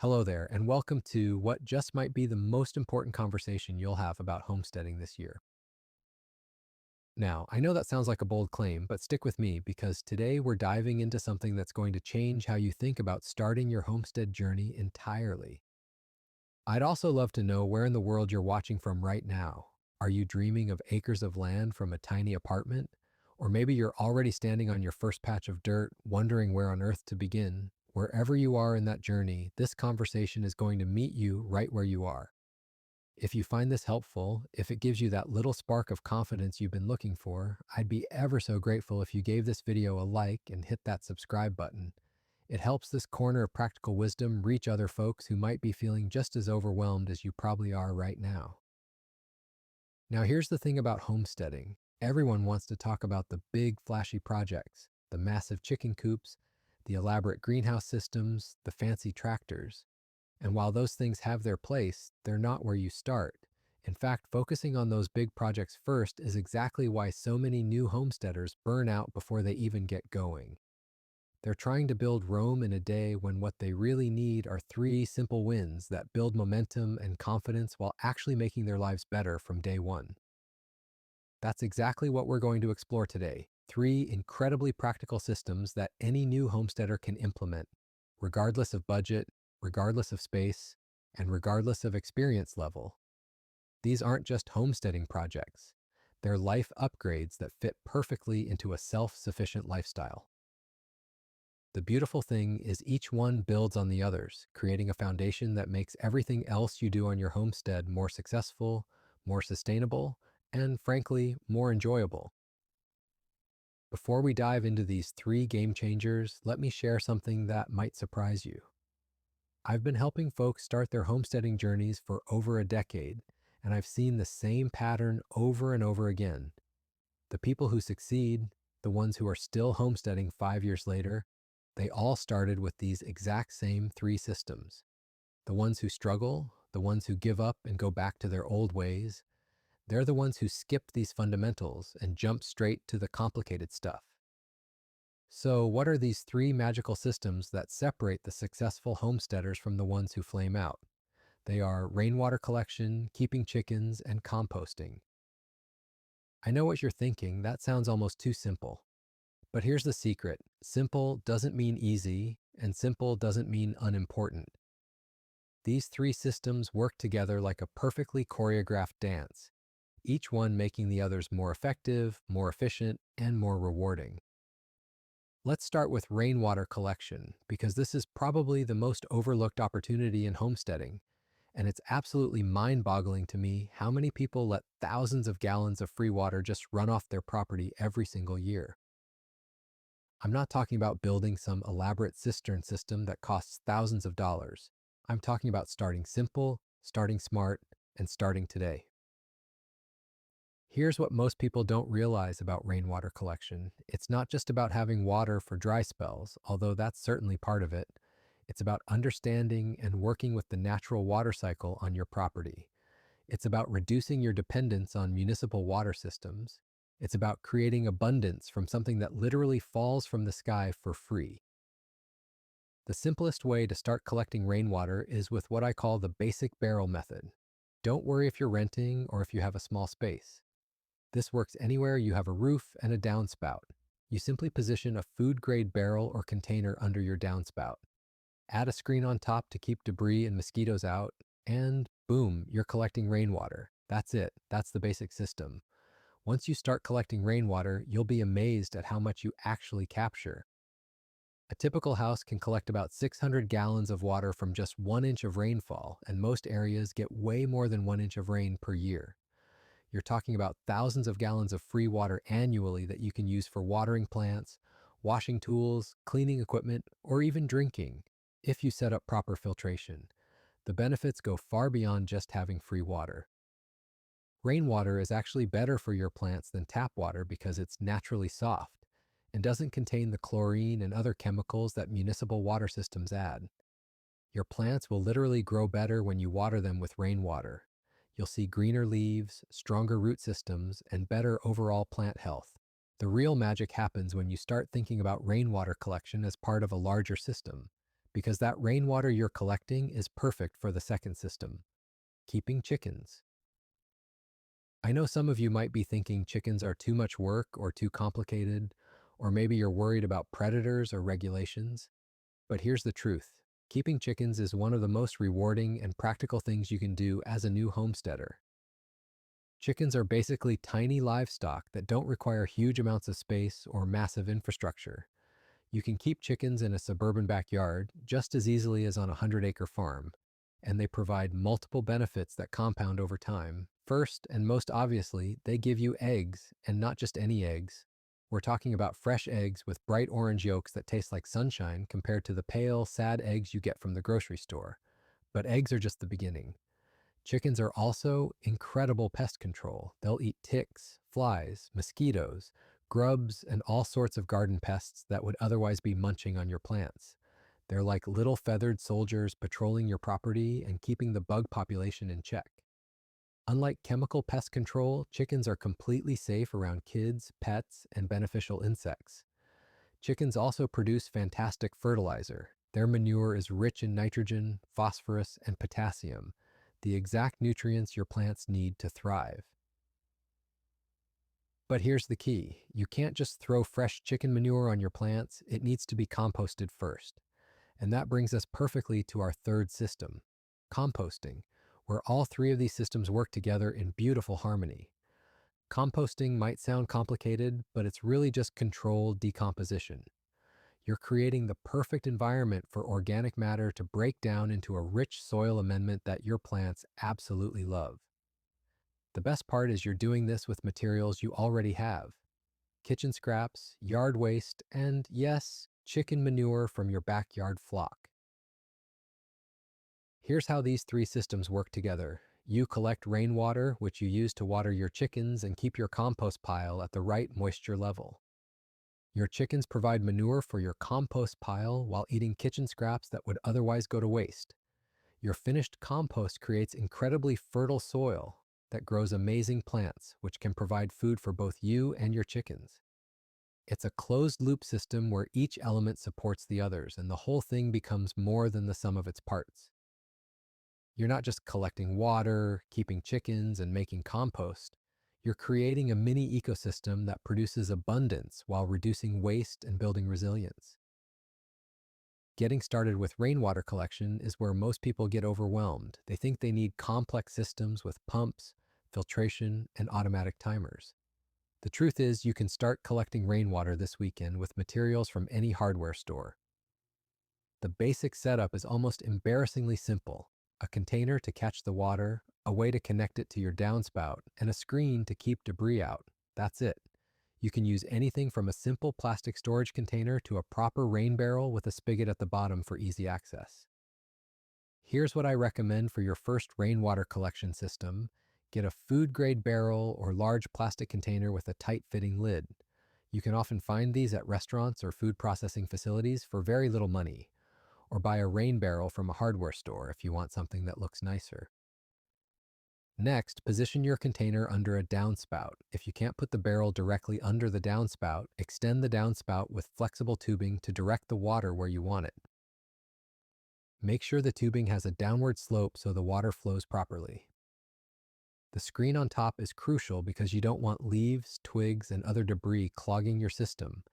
Hello there, and welcome to what just might be the most important conversation you'll have about homesteading this year. Now, I know that sounds like a bold claim, but stick with me because today we're diving into something that's going to change how you think about starting your homestead journey entirely. I'd also love to know where in the world you're watching from right now. Are you dreaming of acres of land from a tiny apartment? Or maybe you're already standing on your first patch of dirt, wondering where on earth to begin. Wherever you are in that journey, this conversation is going to meet you right where you are. If you find this helpful, if it gives you that little spark of confidence you've been looking for, I'd be ever so grateful if you gave this video a like and hit that subscribe button. It helps this corner of practical wisdom reach other folks who might be feeling just as overwhelmed as you probably are right now. Now, here's the thing about homesteading. Everyone wants to talk about the big, flashy projects, the massive chicken coops, the elaborate greenhouse systems, the fancy tractors. And while those things have their place, they're not where you start. In fact, focusing on those big projects first is exactly why so many new homesteaders burn out before they even get going. They're trying to build Rome in a day when what they really need are three simple wins that build momentum and confidence while actually making their lives better from day one. That's exactly what we're going to explore today. Three incredibly practical systems that any new homesteader can implement, regardless of budget, regardless of space, and regardless of experience level. These aren't just homesteading projects. They're life upgrades that fit perfectly into a self-sufficient lifestyle. The beautiful thing is each one builds on the others, creating a foundation that makes everything else you do on your homestead more successful, more sustainable, and frankly, more enjoyable. Before we dive into these three game changers, let me share something that might surprise you. I've been helping folks start their homesteading journeys for over a decade, and I've seen the same pattern over and over again. The people who succeed, the ones who are still homesteading 5 years later, they all started with these exact same three systems. The ones who struggle, the ones who give up and go back to their old ways, they're the ones who skipped these fundamentals and jumped straight to the complicated stuff. So, what are these three magical systems that separate the successful homesteaders from the ones who flame out? They are rainwater collection, keeping chickens, and composting. I know what you're thinking, that sounds almost too simple. But here's the secret. Simple doesn't mean easy, and simple doesn't mean unimportant. These three systems work together like a perfectly choreographed dance, each one making the others more effective, more efficient, and more rewarding. Let's start with rainwater collection, because this is probably the most overlooked opportunity in homesteading, and it's absolutely mind-boggling to me how many people let thousands of gallons of free water just run off their property every single year. I'm not talking about building some elaborate cistern system that costs thousands of dollars. I'm talking about starting simple, starting smart, and starting today. Here's what most people don't realize about rainwater collection. It's not just about having water for dry spells, although that's certainly part of it. It's about understanding and working with the natural water cycle on your property. It's about reducing your dependence on municipal water systems. It's about creating abundance from something that literally falls from the sky for free. The simplest way to start collecting rainwater is with what I call the basic barrel method. Don't worry if you're renting or if you have a small space. This works anywhere you have a roof and a downspout. You simply position a food-grade barrel or container under your downspout. Add a screen on top to keep debris and mosquitoes out, and boom, you're collecting rainwater. That's it. That's the basic system. Once you start collecting rainwater, you'll be amazed at how much you actually capture. A typical house can collect about 600 gallons of water from just 1 inch of rainfall, and most areas get way more than 1 inch of rain per year. You're talking about thousands of gallons of free water annually that you can use for watering plants, washing tools, cleaning equipment, or even drinking, if you set up proper filtration. The benefits go far beyond just having free water. Rainwater is actually better for your plants than tap water because it's naturally soft and doesn't contain the chlorine and other chemicals that municipal water systems add. Your plants will literally grow better when you water them with rainwater. You'll see greener leaves, stronger root systems, and better overall plant health. The real magic happens when you start thinking about rainwater collection as part of a larger system, because that rainwater you're collecting is perfect for the second system, keeping chickens. I know some of you might be thinking chickens are too much work or too complicated, or maybe you're worried about predators or regulations. But here's the truth. Keeping chickens is one of the most rewarding and practical things you can do as a new homesteader. Chickens are basically tiny livestock that don't require huge amounts of space or massive infrastructure. You can keep chickens in a suburban backyard just as easily as on a 100-acre farm, and they provide multiple benefits that compound over time. First, and most obviously, they give you eggs, and not just any eggs. We're talking about fresh eggs with bright orange yolks that taste like sunshine compared to the pale, sad eggs you get from the grocery store. But eggs are just the beginning. Chickens are also incredible pest control. They'll eat ticks, flies, mosquitoes, grubs, and all sorts of garden pests that would otherwise be munching on your plants. They're like little feathered soldiers patrolling your property and keeping the bug population in check. Unlike chemical pest control, chickens are completely safe around kids, pets, and beneficial insects. Chickens also produce fantastic fertilizer. Their manure is rich in nitrogen, phosphorus, and potassium, the exact nutrients your plants need to thrive. But here's the key. You can't just throw fresh chicken manure on your plants. It needs to be composted first. And that brings us perfectly to our third system, composting, where all three of these systems work together in beautiful harmony. Composting might sound complicated, but it's really just controlled decomposition. You're creating the perfect environment for organic matter to break down into a rich soil amendment that your plants absolutely love. The best part is you're doing this with materials you already have: kitchen scraps, yard waste, and yes, chicken manure from your backyard flock. Here's how these three systems work together. You collect rainwater, which you use to water your chickens and keep your compost pile at the right moisture level. Your chickens provide manure for your compost pile while eating kitchen scraps that would otherwise go to waste. Your finished compost creates incredibly fertile soil that grows amazing plants, which can provide food for both you and your chickens. It's a closed loop system where each element supports the others, and the whole thing becomes more than the sum of its parts. You're not just collecting water, keeping chickens, and making compost. You're creating a mini ecosystem that produces abundance while reducing waste and building resilience. Getting started with rainwater collection is where most people get overwhelmed. They think they need complex systems with pumps, filtration, and automatic timers. The truth is, you can start collecting rainwater this weekend with materials from any hardware store. The basic setup is almost embarrassingly simple: a container to catch the water, a way to connect it to your downspout, and a screen to keep debris out. That's it. You can use anything from a simple plastic storage container to a proper rain barrel with a spigot at the bottom for easy access. Here's what I recommend for your first rainwater collection system. Get a food-grade barrel or large plastic container with a tight-fitting lid. You can often find these at restaurants or food processing facilities for very little money, or buy a rain barrel from a hardware store if you want something that looks nicer. Next, position your container under a downspout. If you can't put the barrel directly under the downspout, extend the downspout with flexible tubing to direct the water where you want it. Make sure the tubing has a downward slope so the water flows properly. The screen on top is crucial because you don't want leaves, twigs, and other debris clogging your system,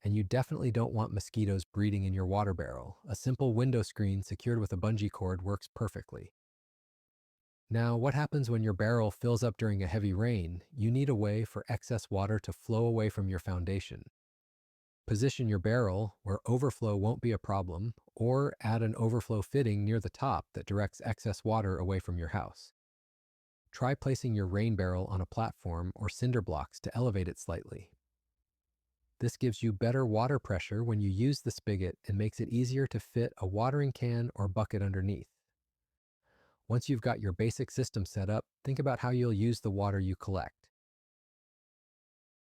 and you definitely don't want mosquitoes breeding in your water barrel. A simple window screen secured with a bungee cord works perfectly. Now, what happens when your barrel fills up during a heavy rain? You need a way for excess water to flow away from your foundation. Position your barrel where overflow won't be a problem, or add an overflow fitting near the top that directs excess water away from your house. Try placing your rain barrel on a platform or cinder blocks to elevate it slightly. This gives you better water pressure when you use the spigot and makes it easier to fit a watering can or bucket underneath. Once you've got your basic system set up, think about how you'll use the water you collect.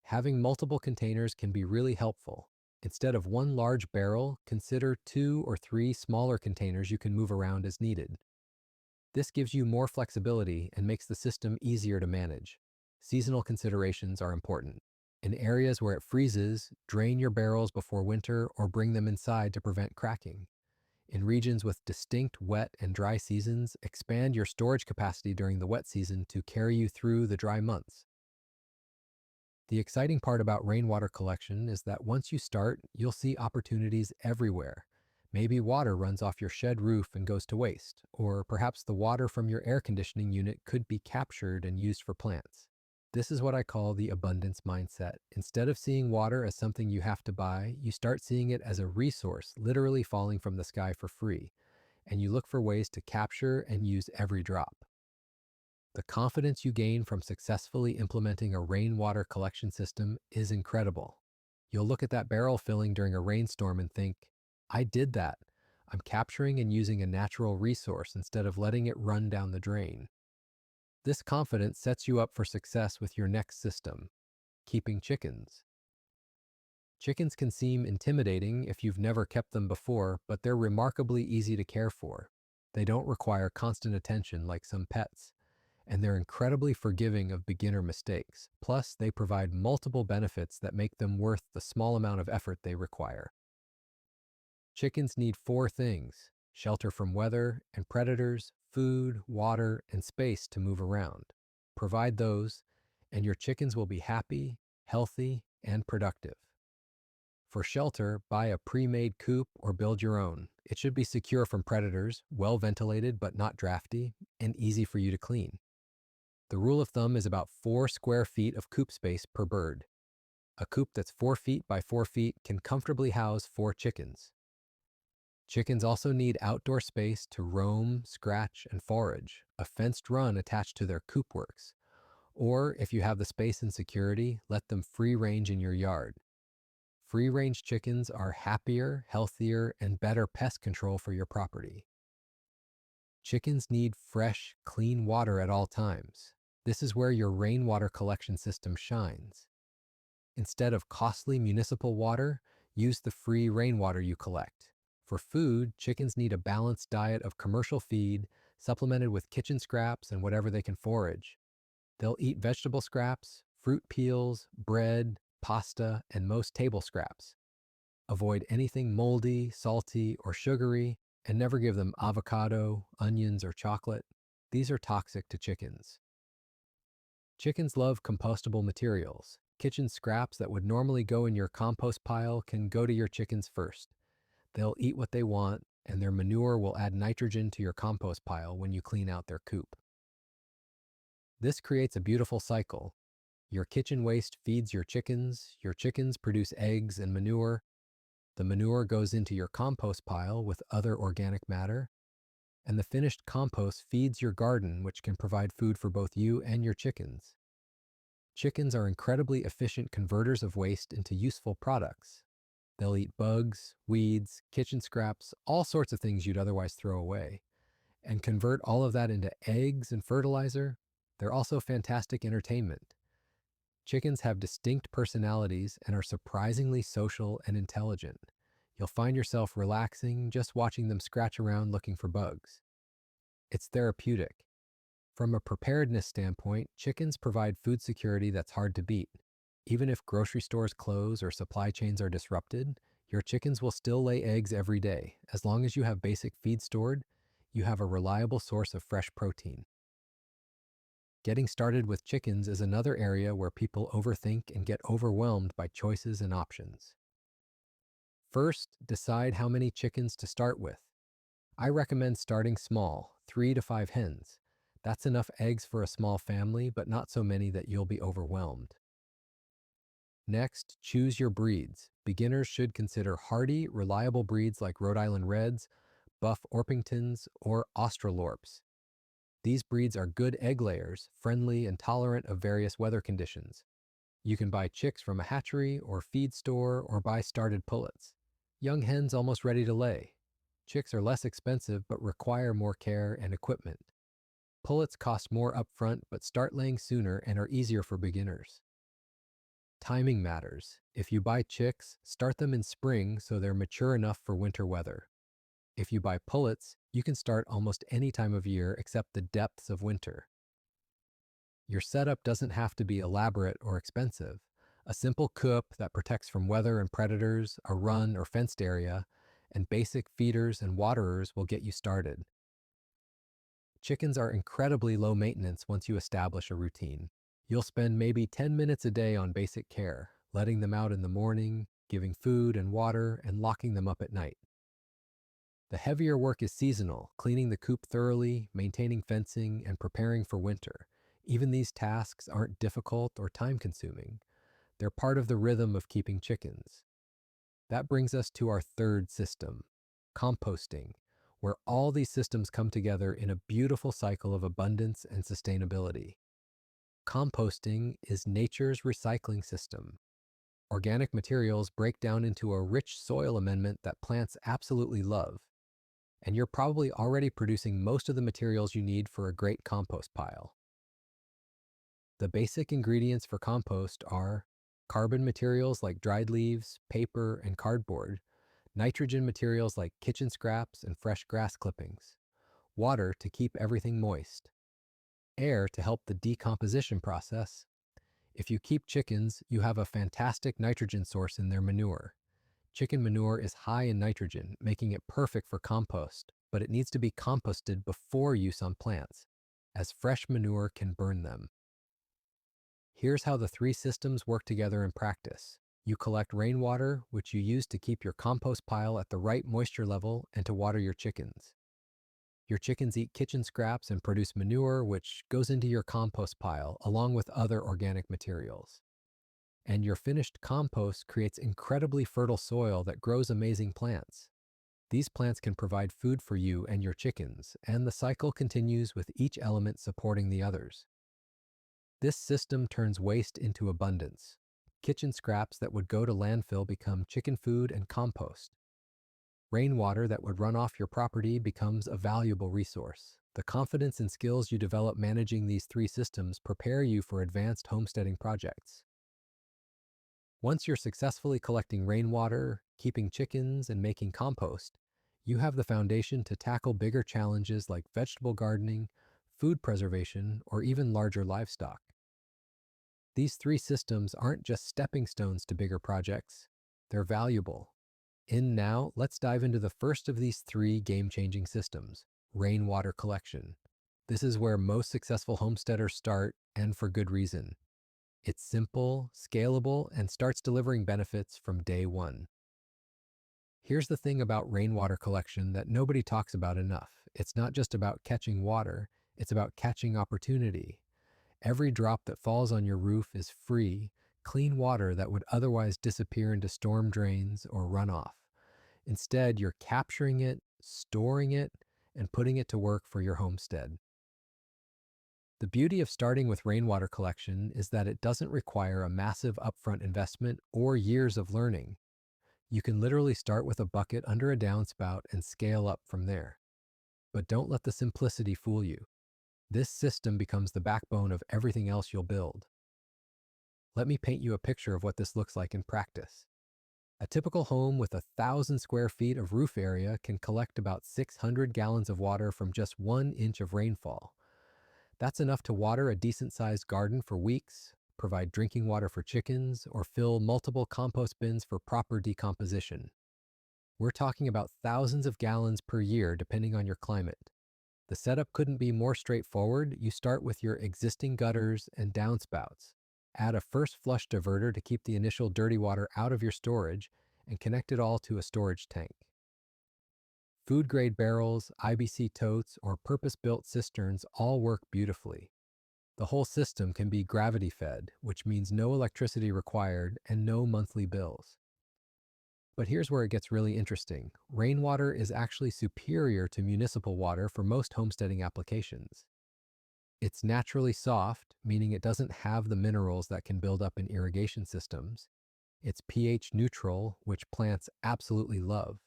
Having multiple containers can be really helpful. Instead of one large barrel, consider 2 or 3 smaller containers you can move around as needed. This gives you more flexibility and makes the system easier to manage. Seasonal considerations are important. In areas where it freezes, drain your barrels before winter or bring them inside to prevent cracking. In regions with distinct wet and dry seasons, expand your storage capacity during the wet season to carry you through the dry months. The exciting part about rainwater collection is that once you start, you'll see opportunities everywhere. Maybe water runs off your shed roof and goes to waste, or perhaps the water from your air conditioning unit could be captured and used for plants. This is what I call the abundance mindset. Instead of seeing water as something you have to buy, you start seeing it as a resource literally falling from the sky for free, and you look for ways to capture and use every drop. The confidence you gain from successfully implementing a rainwater collection system is incredible. You'll look at that barrel filling during a rainstorm and think, I did that. I'm capturing and using a natural resource instead of letting it run down the drain. This confidence sets you up for success with your next system, keeping chickens. Chickens can seem intimidating if you've never kept them before, but they're remarkably easy to care for. They don't require constant attention like some pets, and they're incredibly forgiving of beginner mistakes. Plus, they provide multiple benefits that make them worth the small amount of effort they require. Chickens need four things: shelter from weather and predators, food, water, and space to move around. Provide those, and your chickens will be happy, healthy, and productive. For shelter, buy a pre-made coop or build your own. It should be secure from predators, well ventilated but not drafty, and easy for you to clean. The rule of thumb is about 4 square feet of coop space per bird. A coop that's 4 feet by 4 feet can comfortably house 4 chickens. Chickens also need outdoor space to roam, scratch, and forage. A fenced run attached to their coop works. Or, if you have the space and security, let them free range in your yard. Free range chickens are happier, healthier, and better pest control for your property. Chickens need fresh, clean water at all times. This is where your rainwater collection system shines. Instead of costly municipal water, use the free rainwater you collect. For food, chickens need a balanced diet of commercial feed, supplemented with kitchen scraps and whatever they can forage. They'll eat vegetable scraps, fruit peels, bread, pasta, and most table scraps. Avoid anything moldy, salty, or sugary, and never give them avocado, onions, or chocolate. These are toxic to chickens. Chickens love compostable materials. Kitchen scraps that would normally go in your compost pile can go to your chickens first. They'll eat what they want, and their manure will add nitrogen to your compost pile when you clean out their coop. This creates a beautiful cycle. Your kitchen waste feeds your chickens produce eggs and manure. The manure goes into your compost pile with other organic matter, and the finished compost feeds your garden, which can provide food for both you and your chickens. Chickens are incredibly efficient converters of waste into useful products. They'll eat bugs, weeds, kitchen scraps, all sorts of things you'd otherwise throw away, and convert all of that into eggs and fertilizer. They're also fantastic entertainment. Chickens have distinct personalities and are surprisingly social and intelligent. You'll find yourself relaxing just watching them scratch around looking for bugs. It's therapeutic. From a preparedness standpoint, chickens provide food security that's hard to beat. Even if grocery stores close or supply chains are disrupted, your chickens will still lay eggs every day. As long as you have basic feed stored, you have a reliable source of fresh protein. Getting started with chickens is another area where people overthink and get overwhelmed by choices and options. First, decide how many chickens to start with. I recommend starting small, 3 to 5 hens. That's enough eggs for a small family, but not so many that you'll be overwhelmed. Next, choose your breeds. Beginners should consider hardy, reliable breeds like Rhode Island Reds, Buff Orpingtons, or Australorps. These breeds are good egg layers, friendly and tolerant of various weather conditions. You can buy chicks from a hatchery or feed store or buy started pullets. Young hens almost ready to lay. Chicks are less expensive but require more care and equipment. Pullets cost more upfront but start laying sooner and are easier for beginners. Timing matters. If you buy chicks, start them in spring so they're mature enough for winter weather. If you buy pullets, you can start almost any time of year except the depths of winter. Your setup doesn't have to be elaborate or expensive. A simple coop that protects from weather and predators, a run or fenced area, and basic feeders and waterers will get you started. Chickens are incredibly low maintenance once you establish a routine. You'll spend maybe 10 minutes a day on basic care, letting them out in the morning, giving food and water, and locking them up at night. The heavier work is seasonal, cleaning the coop thoroughly, maintaining fencing, and preparing for winter. Even these tasks aren't difficult or time-consuming. They're part of the rhythm of keeping chickens. That brings us to our third system, composting, where all these systems come together in a beautiful cycle of abundance and sustainability. Composting is nature's recycling system. Organic materials break down into a rich soil amendment that plants absolutely love, and you're probably already producing most of the materials you need for a great compost pile. The basic ingredients for compost are carbon materials like dried leaves, paper, and cardboard, nitrogen materials like kitchen scraps and fresh grass clippings, water to keep everything moist, air to help the decomposition process. If you keep chickens, you have a fantastic nitrogen source in their manure. Chicken manure is high in nitrogen, making it perfect for compost, but it needs to be composted before use on plants, as fresh manure can burn them. Here's how the three systems work together in practice. You collect rainwater, which you use to keep your compost pile at the right moisture level and to water your chickens. Your chickens eat kitchen scraps and produce manure, which goes into your compost pile, along with other organic materials. And your finished compost creates incredibly fertile soil that grows amazing plants. These plants can provide food for you and your chickens, and the cycle continues with each element supporting the others. This system turns waste into abundance. Kitchen scraps that would go to landfill become chicken food and compost. Rainwater that would run off your property becomes a valuable resource. The confidence and skills you develop managing these three systems prepare you for advanced homesteading projects. Once you're successfully collecting rainwater, keeping chickens, and making compost, you have the foundation to tackle bigger challenges like vegetable gardening, food preservation, or even larger livestock. These three systems aren't just stepping stones to bigger projects, they're valuable. Now, let's dive into the first of these three game-changing systems, rainwater collection. This is where most successful homesteaders start, and for good reason. It's simple, scalable, and starts delivering benefits from day one. Here's the thing about rainwater collection that nobody talks about enough. It's not just about catching water, it's about catching opportunity. Every drop that falls on your roof is free, clean water that would otherwise disappear into storm drains or runoff. Instead, you're capturing it, storing it, and putting it to work for your homestead. The beauty of starting with rainwater collection is that it doesn't require a massive upfront investment or years of learning. You can literally start with a bucket under a downspout and scale up from there. But don't let the simplicity fool you. This system becomes the backbone of everything else you'll build. Let me paint you a picture of what this looks like in practice. A typical home with 1,000 square feet of roof area can collect about 600 gallons of water from just 1 inch of rainfall. That's enough to water a decent-sized garden for weeks, provide drinking water for chickens, or fill multiple compost bins for proper decomposition. We're talking about thousands of gallons per year depending on your climate. The setup couldn't be more straightforward. You start with your existing gutters and downspouts. Add a first flush diverter to keep the initial dirty water out of your storage and connect it all to a storage tank. Food-grade barrels, IBC totes, or purpose-built cisterns all work beautifully. The whole system can be gravity-fed, which means no electricity required and no monthly bills. But here's where it gets really interesting. Rainwater is actually superior to municipal water for most homesteading applications. It's naturally soft, meaning it doesn't have the minerals that can build up in irrigation systems. It's pH neutral, which plants absolutely love.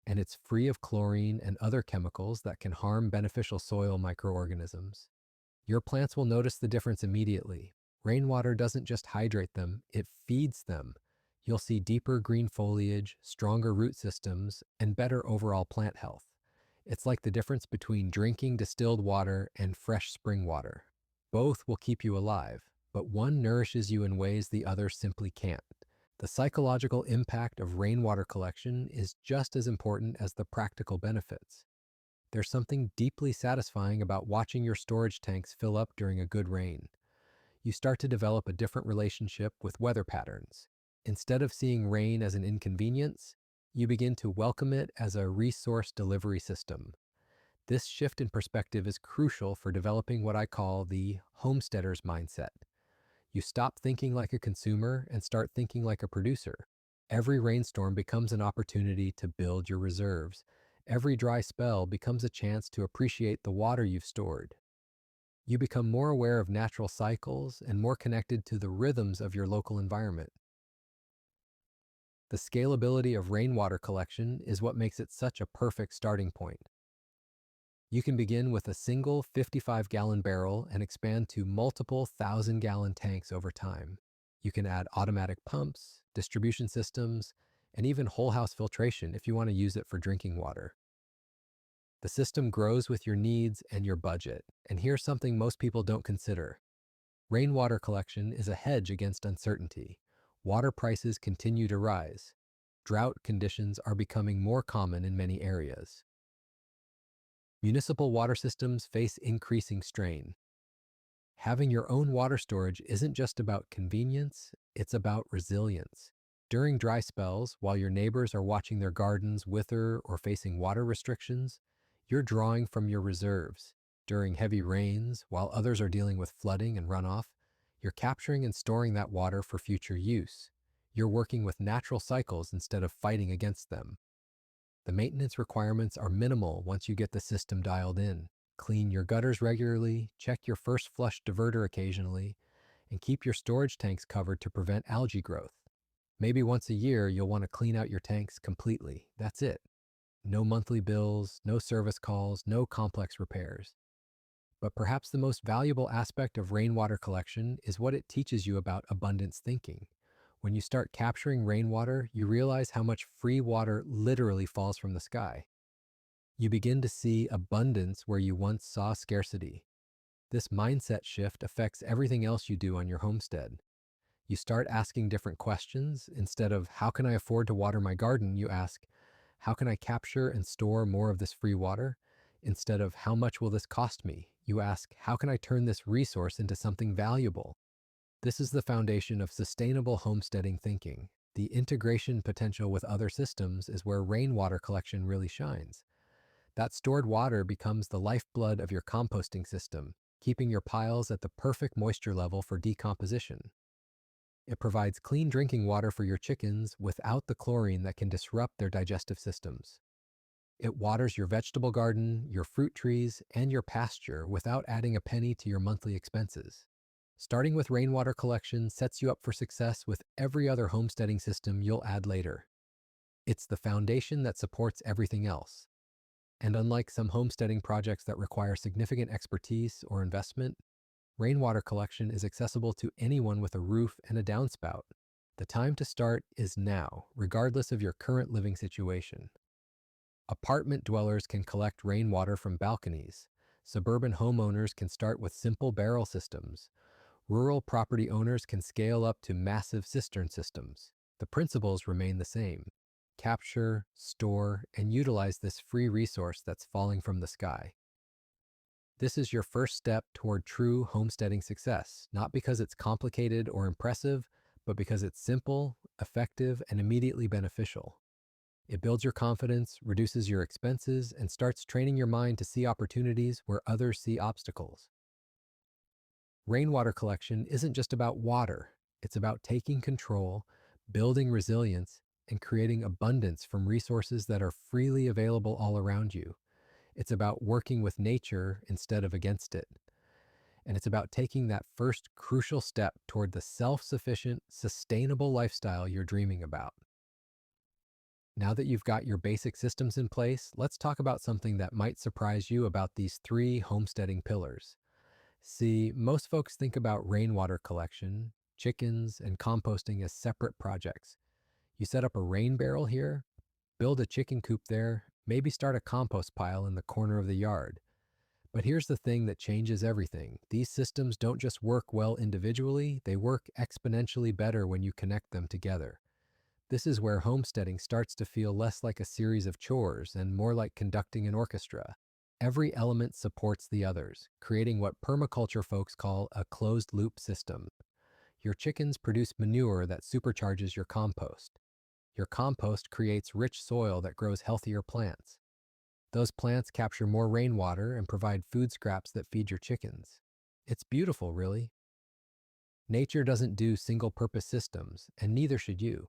And it's free of chlorine and other chemicals that can harm beneficial soil microorganisms. Your plants will notice the difference immediately. Rainwater doesn't just hydrate them, it feeds them. You'll see deeper green foliage, stronger root systems, and better overall plant health. It's like the difference between drinking distilled water and fresh spring water. Both will keep you alive, but one nourishes you in ways the other simply can't. The psychological impact of rainwater collection is just as important as the practical benefits. There's something deeply satisfying about watching your storage tanks fill up during a good rain. You start to develop a different relationship with weather patterns. Instead of seeing rain as an inconvenience, you begin to welcome it as a resource delivery system. This shift in perspective is crucial for developing what I call the homesteader's mindset. You stop thinking like a consumer and start thinking like a producer. Every rainstorm becomes an opportunity to build your reserves. Every dry spell becomes a chance to appreciate the water you've stored. You become more aware of natural cycles and more connected to the rhythms of your local environment. The scalability of rainwater collection is what makes it such a perfect starting point. You can begin with a single 55-gallon barrel and expand to multiple 1,000-gallon tanks over time. You can add automatic pumps, distribution systems, and even whole house filtration if you want to use it for drinking water. The system grows with your needs and your budget. And here's something most people don't consider. Rainwater collection is a hedge against uncertainty. Water prices continue to rise. Drought conditions are becoming more common in many areas. Municipal water systems face increasing strain. Having your own water storage isn't just about convenience, it's about resilience. During dry spells, while your neighbors are watching their gardens wither or facing water restrictions, you're drawing from your reserves. During heavy rains, while others are dealing with flooding and runoff, you're capturing and storing that water for future use. You're working with natural cycles instead of fighting against them. The maintenance requirements are minimal once you get the system dialed in. Clean your gutters regularly, check your first flush diverter occasionally, and keep your storage tanks covered to prevent algae growth. Maybe once a year, you'll want to clean out your tanks completely. That's it. No monthly bills, no service calls, no complex repairs. But perhaps the most valuable aspect of rainwater collection is what it teaches you about abundance thinking. When you start capturing rainwater, you realize how much free water literally falls from the sky. You begin to see abundance where you once saw scarcity. This mindset shift affects everything else you do on your homestead. You start asking different questions. Instead of, how can I afford to water my garden? You ask, how can I capture and store more of this free water? Instead of, how much will this cost me? You ask, how can I turn this resource into something valuable? This is the foundation of sustainable homesteading thinking. The integration potential with other systems is where rainwater collection really shines. That stored water becomes the lifeblood of your composting system, keeping your piles at the perfect moisture level for decomposition. It provides clean drinking water for your chickens without the chlorine that can disrupt their digestive systems. It waters your vegetable garden, your fruit trees, and your pasture without adding a penny to your monthly expenses. Starting with rainwater collection sets you up for success with every other homesteading system you'll add later. It's the foundation that supports everything else. And unlike some homesteading projects that require significant expertise or investment, rainwater collection is accessible to anyone with a roof and a downspout. The time to start is now, regardless of your current living situation. Apartment dwellers can collect rainwater from balconies. Suburban homeowners can start with simple barrel systems. Rural property owners can scale up to massive cistern systems. The principles remain the same. Capture, store, and utilize this free resource that's falling from the sky. This is your first step toward true homesteading success, not because it's complicated or impressive, but because it's simple, effective, and immediately beneficial. It builds your confidence, reduces your expenses, and starts training your mind to see opportunities where others see obstacles. Rainwater collection isn't just about water. It's about taking control, building resilience, and creating abundance from resources that are freely available all around you. It's about working with nature instead of against it. And it's about taking that first crucial step toward the self-sufficient, sustainable lifestyle you're dreaming about. Now that you've got your basic systems in place, let's talk about something that might surprise you about these three homesteading pillars. See, most folks think about rainwater collection, chickens, and composting as separate projects. You set up a rain barrel here, build a chicken coop there, maybe start a compost pile in the corner of the yard. But here's the thing that changes everything. These systems don't just work well individually, they work exponentially better when you connect them together. This is where homesteading starts to feel less like a series of chores and more like conducting an orchestra. Every element supports the others, creating what permaculture folks call a closed loop system. Your chickens produce manure that supercharges your compost. Your compost creates rich soil that grows healthier plants. Those plants capture more rainwater and provide food scraps that feed your chickens. It's beautiful, really. Nature doesn't do single-purpose systems, and neither should you.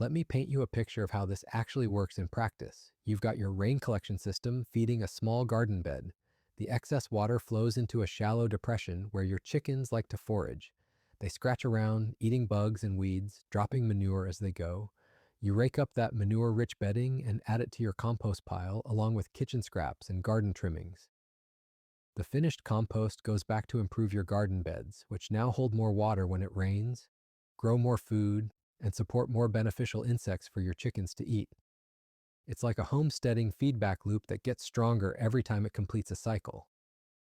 Let me paint you a picture of how this actually works in practice. You've got your rain collection system feeding a small garden bed. The excess water flows into a shallow depression where your chickens like to forage. They scratch around, eating bugs and weeds, dropping manure as they go. You rake up that manure-rich bedding and add it to your compost pile along with kitchen scraps and garden trimmings. The finished compost goes back to improve your garden beds, which now hold more water when it rains, grow more food, and support more beneficial insects for your chickens to eat. It's like a homesteading feedback loop that gets stronger every time it completes a cycle.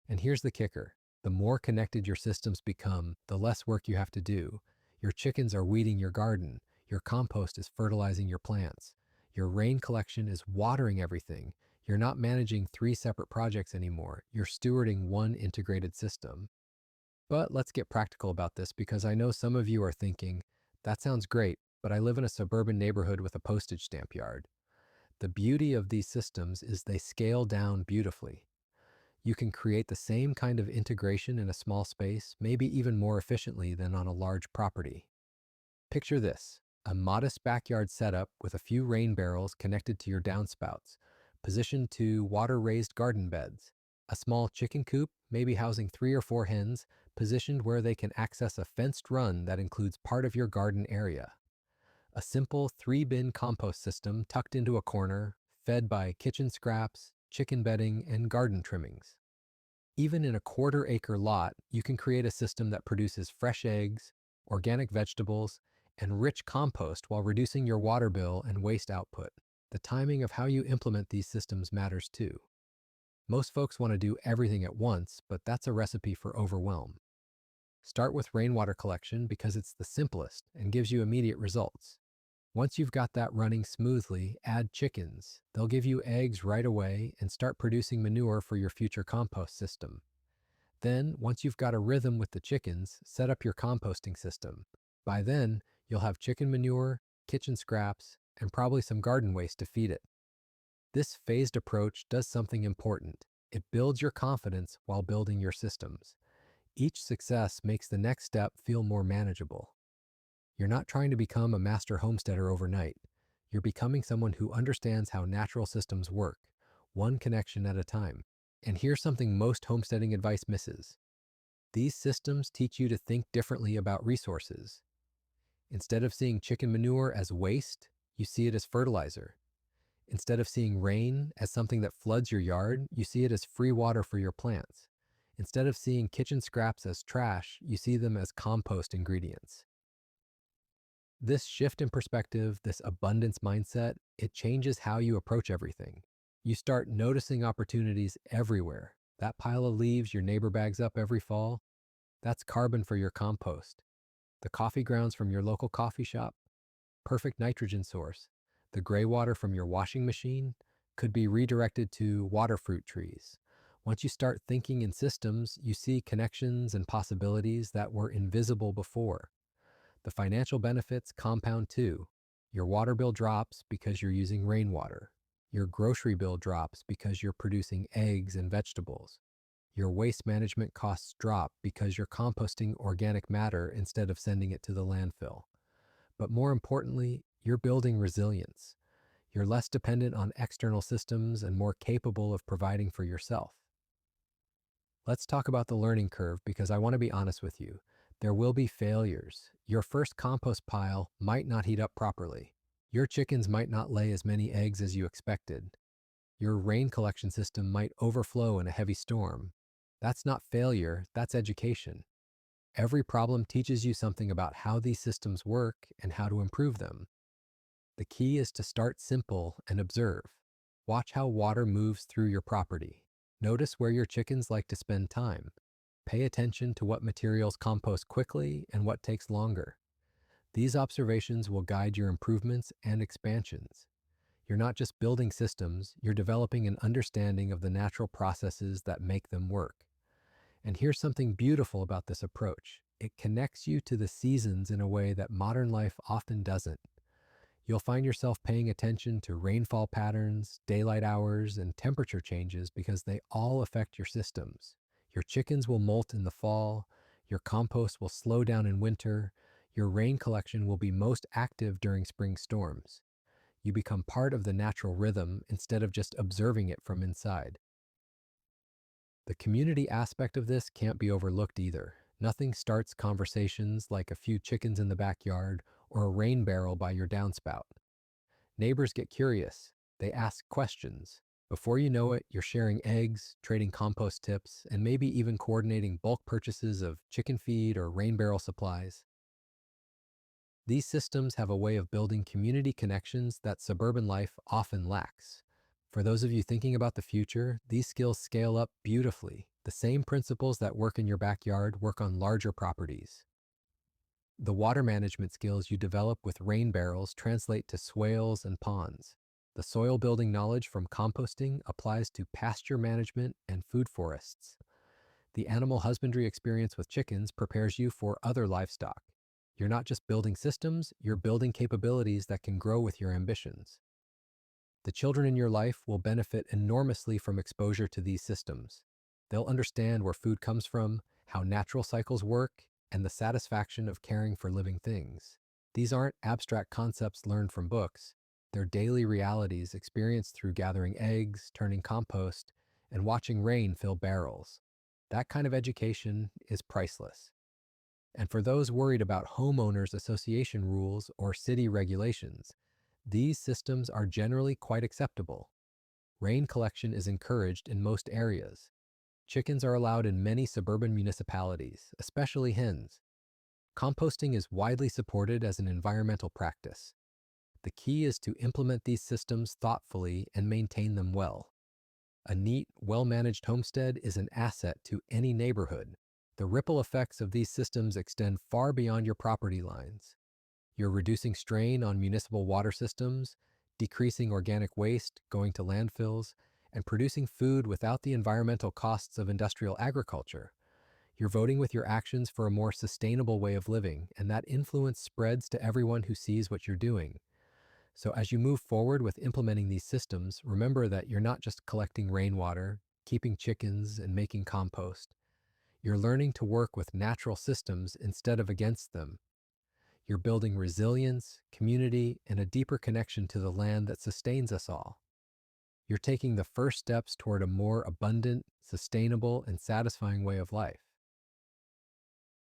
And here's the kicker. The more connected your systems become, the less work you have to do. Your chickens are weeding your garden. Your compost is fertilizing your plants. Your rain collection is watering everything. You're not managing three separate projects anymore. You're stewarding one integrated system. But let's get practical about this because I know some of you are thinking, that sounds great, but I live in a suburban neighborhood with a postage stamp yard. The beauty of these systems is they scale down beautifully. You can create the same kind of integration in a small space, maybe even more efficiently than on a large property. Picture this, a modest backyard setup with a few rain barrels connected to your downspouts, positioned to water-raised garden beds. A small chicken coop, maybe housing 3 or 4 hens, positioned where they can access a fenced run that includes part of your garden area. A simple 3-bin compost system tucked into a corner, fed by kitchen scraps, chicken bedding, and garden trimmings. Even in a quarter-acre lot, you can create a system that produces fresh eggs, organic vegetables, and rich compost while reducing your water bill and waste output. The timing of how you implement these systems matters too. Most folks want to do everything at once, but that's a recipe for overwhelm. Start with rainwater collection because it's the simplest and gives you immediate results. Once you've got that running smoothly, add chickens. They'll give you eggs right away and start producing manure for your future compost system. Then, once you've got a rhythm with the chickens, set up your composting system. By then, you'll have chicken manure, kitchen scraps, and probably some garden waste to feed it. This phased approach does something important. It builds your confidence while building your systems. Each success makes the next step feel more manageable. You're not trying to become a master homesteader overnight. You're becoming someone who understands how natural systems work, one connection at a time. And here's something most homesteading advice misses. These systems teach you to think differently about resources. Instead of seeing chicken manure as waste, you see it as fertilizer. Instead of seeing rain as something that floods your yard, you see it as free water for your plants. Instead of seeing kitchen scraps as trash, you see them as compost ingredients. This shift in perspective, this abundance mindset, it changes how you approach everything. You start noticing opportunities everywhere. That pile of leaves your neighbor bags up every fall, that's carbon for your compost. The coffee grounds from your local coffee shop, perfect nitrogen source. The gray water from your washing machine could be redirected to water fruit trees. Once you start thinking in systems, you see connections and possibilities that were invisible before. The financial benefits compound too. Your water bill drops because you're using rainwater. Your grocery bill drops because you're producing eggs and vegetables. Your waste management costs drop because you're composting organic matter instead of sending it to the landfill. But more importantly, you're building resilience. You're less dependent on external systems and more capable of providing for yourself. Let's talk about the learning curve because I want to be honest with you. There will be failures. Your first compost pile might not heat up properly. Your chickens might not lay as many eggs as you expected. Your rain collection system might overflow in a heavy storm. That's not failure, that's education. Every problem teaches you something about how these systems work and how to improve them. The key is to start simple and observe. Watch how water moves through your property. Notice where your chickens like to spend time. Pay attention to what materials compost quickly and what takes longer. These observations will guide your improvements and expansions. You're not just building systems, you're developing an understanding of the natural processes that make them work. And here's something beautiful about this approach: it connects you to the seasons in a way that modern life often doesn't. You'll find yourself paying attention to rainfall patterns, daylight hours, and temperature changes because they all affect your systems. Your chickens will molt in the fall, your compost will slow down in winter, your rain collection will be most active during spring storms. You become part of the natural rhythm instead of just observing it from inside. The community aspect of this can't be overlooked either. Nothing starts conversations like a few chickens in the backyard or a rain barrel by your downspout. Neighbors get curious. They ask questions. Before you know it, you're sharing eggs, trading compost tips, and maybe even coordinating bulk purchases of chicken feed or rain barrel supplies. These systems have a way of building community connections that suburban life often lacks. For those of you thinking about the future, these skills scale up beautifully. The same principles that work in your backyard work on larger properties. The water management skills you develop with rain barrels translate to swales and ponds. The soil building knowledge from composting applies to pasture management and food forests. The animal husbandry experience with chickens prepares you for other livestock. You're not just building systems, you're building capabilities that can grow with your ambitions. The children in your life will benefit enormously from exposure to these systems. They'll understand where food comes from, how natural cycles work, and the satisfaction of caring for living things. These aren't abstract concepts learned from books. They're daily realities experienced through gathering eggs, turning compost, and watching rain fill barrels. That kind of education is priceless. And for those worried about homeowners association rules or city regulations, these systems are generally quite acceptable. Rain collection is encouraged in most areas. Chickens are allowed in many suburban municipalities, especially hens. Composting is widely supported as an environmental practice. The key is to implement these systems thoughtfully and maintain them well. A neat, well-managed homestead is an asset to any neighborhood. The ripple effects of these systems extend far beyond your property lines. You're reducing strain on municipal water systems, decreasing organic waste going to landfills, and producing food without the environmental costs of industrial agriculture. You're voting with your actions for a more sustainable way of living, and that influence spreads to everyone who sees what you're doing. So as you move forward with implementing these systems, remember that you're not just collecting rainwater, keeping chickens, and making compost. You're learning to work with natural systems instead of against them. You're building resilience, community, and a deeper connection to the land that sustains us all. You're taking the first steps toward a more abundant, sustainable, and satisfying way of life.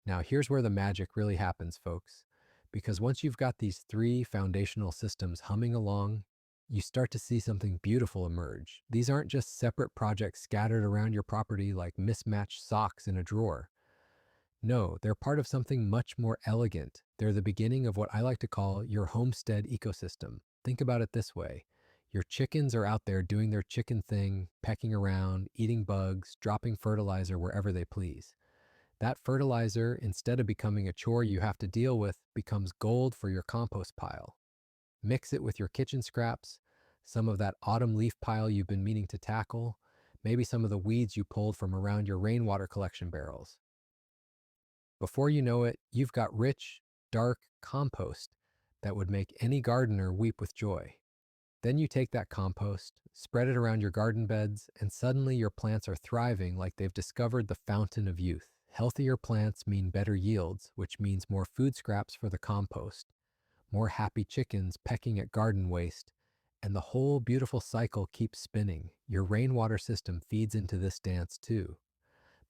Now, here's where the magic really happens, folks. Because once you've got these three foundational systems humming along, you start to see something beautiful emerge. These aren't just separate projects scattered around your property like mismatched socks in a drawer. No, they're part of something much more elegant. They're the beginning of what I like to call your homestead ecosystem. Think about it this way. Your chickens are out there doing their chicken thing, pecking around, eating bugs, dropping fertilizer wherever they please. That fertilizer, instead of becoming a chore you have to deal with, becomes gold for your compost pile. Mix it with your kitchen scraps, some of that autumn leaf pile you've been meaning to tackle, maybe some of the weeds you pulled from around your rainwater collection barrels. Before you know it, you've got rich, dark compost that would make any gardener weep with joy. Then you take that compost, spread it around your garden beds, and suddenly your plants are thriving like they've discovered the fountain of youth. Healthier plants mean better yields, which means more food scraps for the compost, more happy chickens pecking at garden waste, and the whole beautiful cycle keeps spinning. Your rainwater system feeds into this dance too.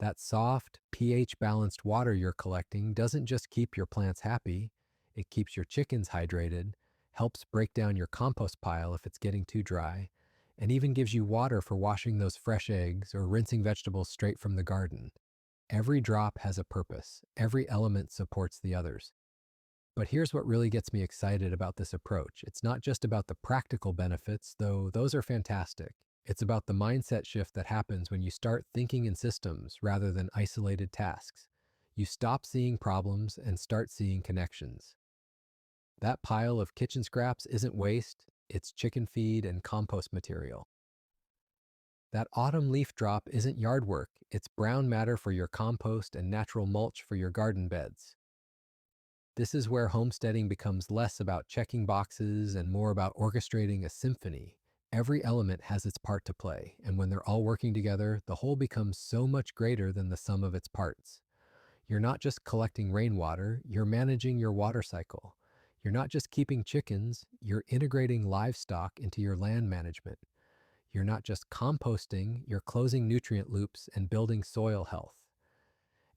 That soft, pH-balanced water you're collecting doesn't just keep your plants happy, it keeps your chickens hydrated, helps break down your compost pile if it's getting too dry, and even gives you water for washing those fresh eggs or rinsing vegetables straight from the garden. Every drop has a purpose. Every element supports the others. But here's what really gets me excited about this approach. It's not just about the practical benefits, though those are fantastic. It's about the mindset shift that happens when you start thinking in systems rather than isolated tasks. You stop seeing problems and start seeing connections. That pile of kitchen scraps isn't waste, it's chicken feed and compost material. That autumn leaf drop isn't yard work, it's brown matter for your compost and natural mulch for your garden beds. This is where homesteading becomes less about checking boxes and more about orchestrating a symphony. Every element has its part to play, and when they're all working together, the whole becomes so much greater than the sum of its parts. You're not just collecting rainwater, you're managing your water cycle. You're not just keeping chickens, you're integrating livestock into your land management. You're not just composting, you're closing nutrient loops and building soil health.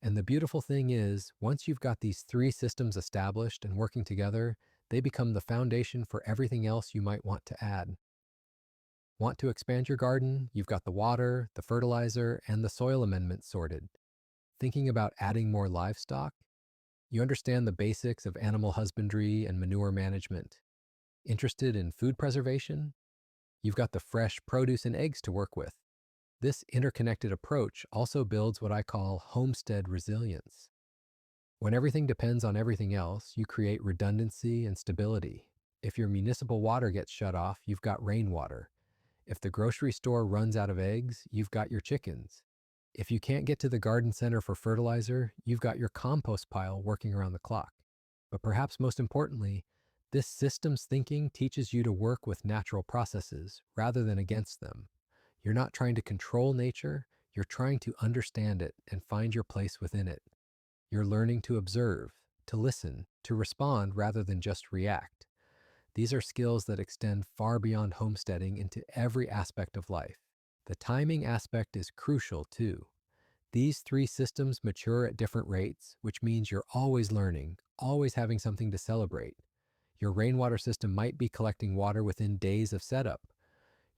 And the beautiful thing is, once you've got these three systems established and working together, they become the foundation for everything else you might want to add. Want to expand your garden? You've got the water, the fertilizer, and the soil amendments sorted. Thinking about adding more livestock? You understand the basics of animal husbandry and manure management. Interested in food preservation? You've got the fresh produce and eggs to work with. This interconnected approach also builds what I call homestead resilience. When everything depends on everything else, you create redundancy and stability. If your municipal water gets shut off, you've got rainwater. If the grocery store runs out of eggs, you've got your chickens. If you can't get to the garden center for fertilizer, you've got your compost pile working around the clock. But perhaps most importantly, this systems thinking teaches you to work with natural processes rather than against them. You're not trying to control nature, you're trying to understand it and find your place within it. You're learning to observe, to listen, to respond rather than just react. These are skills that extend far beyond homesteading into every aspect of life. The timing aspect is crucial too. These three systems mature at different rates, which means you're always learning, always having something to celebrate. Your rainwater system might be collecting water within days of setup.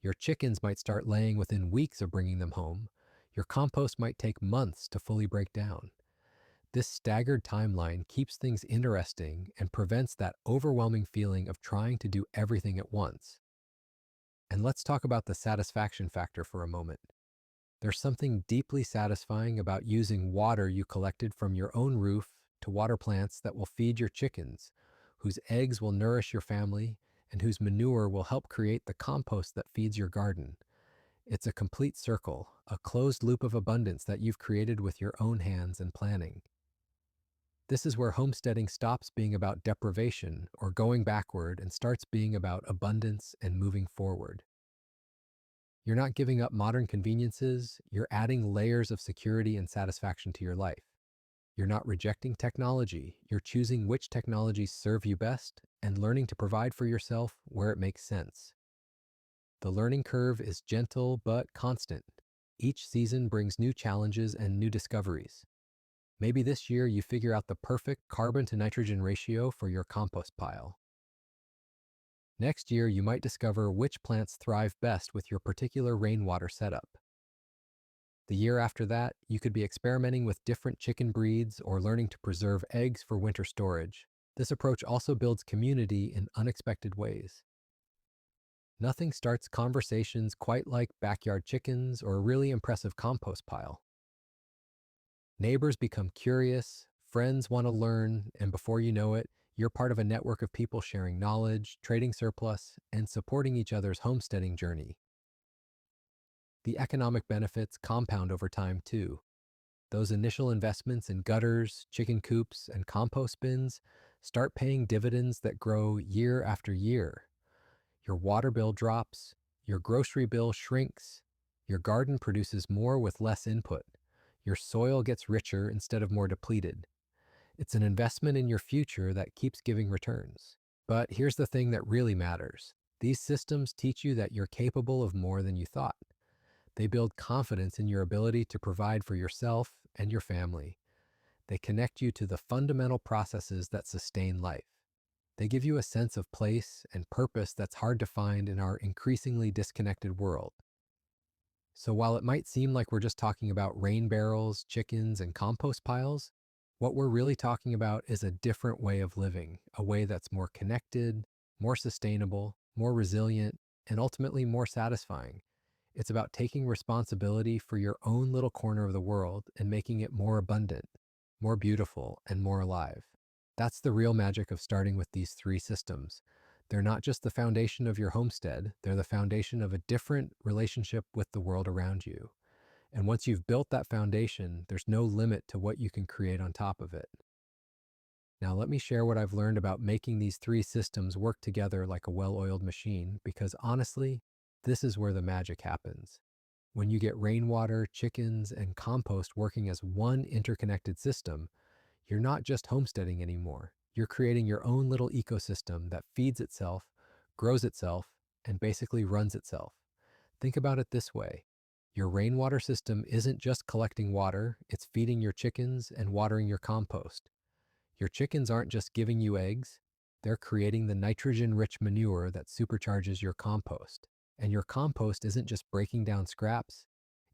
Your chickens might start laying within weeks of bringing them home. Your compost might take months to fully break down. This staggered timeline keeps things interesting and prevents that overwhelming feeling of trying to do everything at once. And let's talk about the satisfaction factor for a moment. There's something deeply satisfying about using water you collected from your own roof to water plants that will feed your chickens, whose eggs will nourish your family, and whose manure will help create the compost that feeds your garden. It's a complete circle, a closed loop of abundance that you've created with your own hands and planning. This is where homesteading stops being about deprivation or going backward and starts being about abundance and moving forward. You're not giving up modern conveniences, you're adding layers of security and satisfaction to your life. You're not rejecting technology, you're choosing which technologies serve you best and learning to provide for yourself where it makes sense. The learning curve is gentle but constant. Each season brings new challenges and new discoveries. Maybe this year you figure out the perfect carbon to nitrogen ratio for your compost pile. Next year, you might discover which plants thrive best with your particular rainwater setup. The year after that, you could be experimenting with different chicken breeds or learning to preserve eggs for winter storage. This approach also builds community in unexpected ways. Nothing starts conversations quite like backyard chickens or a really impressive compost pile. Neighbors become curious, friends want to learn, and before you know it, you're part of a network of people sharing knowledge, trading surplus, and supporting each other's homesteading journey. The economic benefits compound over time, too. Those initial investments in gutters, chicken coops, and compost bins start paying dividends that grow year after year. Your water bill drops, your grocery bill shrinks, your garden produces more with less input, your soil gets richer instead of more depleted. It's an investment in your future that keeps giving returns. But here's the thing that really matters. These systems teach you that you're capable of more than you thought. They build confidence in your ability to provide for yourself and your family. They connect you to the fundamental processes that sustain life. They give you a sense of place and purpose that's hard to find in our increasingly disconnected world. So while it might seem like we're just talking about rain barrels, chickens, and compost piles, what we're really talking about is a different way of living, a way that's more connected, more sustainable, more resilient, and ultimately more satisfying. It's about taking responsibility for your own little corner of the world and making it more abundant, more beautiful, and more alive. That's the real magic of starting with these three systems. They're not just the foundation of your homestead, they're the foundation of a different relationship with the world around you. And once you've built that foundation, there's no limit to what you can create on top of it. Now, let me share what I've learned about making these three systems work together like a well oiled machine, because honestly, this is where the magic happens. When you get rainwater, chickens, and compost working as one interconnected system, you're not just homesteading anymore. You're creating your own little ecosystem that feeds itself, grows itself, and basically runs itself. Think about it this way. Your rainwater system isn't just collecting water, it's feeding your chickens and watering your compost. Your chickens aren't just giving you eggs, they're creating the nitrogen-rich manure that supercharges your compost. And your compost isn't just breaking down scraps,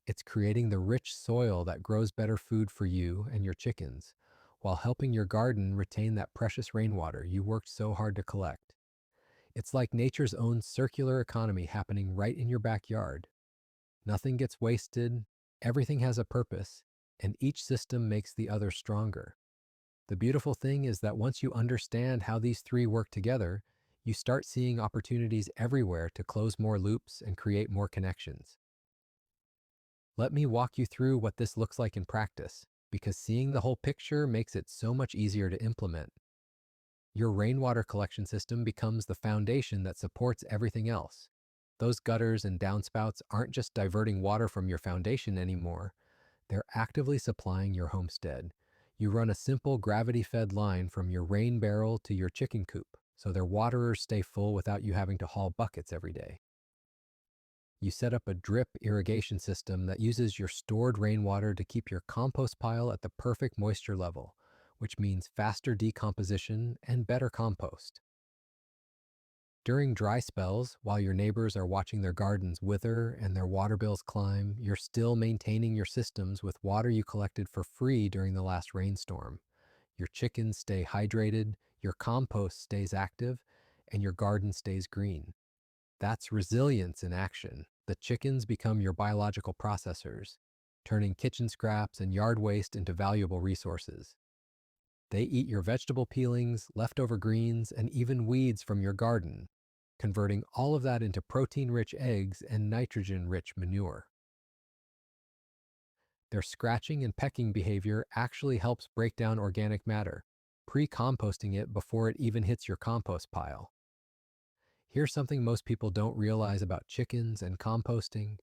it's creating the rich soil that grows better food for you and your chickens, while helping your garden retain that precious rainwater you worked so hard to collect. It's like nature's own circular economy happening right in your backyard. Nothing gets wasted, everything has a purpose, and each system makes the other stronger. The beautiful thing is that once you understand how these three work together, you start seeing opportunities everywhere to close more loops and create more connections. Let me walk you through what this looks like in practice, because seeing the whole picture makes it so much easier to implement. Your rainwater collection system becomes the foundation that supports everything else. Those gutters and downspouts aren't just diverting water from your foundation anymore, they're actively supplying your homestead. You run a simple gravity-fed line from your rain barrel to your chicken coop, so their waterers stay full without you having to haul buckets every day. You set up a drip irrigation system that uses your stored rainwater to keep your compost pile at the perfect moisture level, which means faster decomposition and better compost. During dry spells, while your neighbors are watching their gardens wither and their water bills climb, you're still maintaining your systems with water you collected for free during the last rainstorm. Your chickens stay hydrated, your compost stays active, and your garden stays green. That's resilience in action. The chickens become your biological processors, turning kitchen scraps and yard waste into valuable resources. They eat your vegetable peelings, leftover greens, and even weeds from your garden, converting all of that into protein-rich eggs and nitrogen-rich manure. Their scratching and pecking behavior actually helps break down organic matter, pre-composting it before it even hits your compost pile. Here's something most people don't realize about chickens and composting.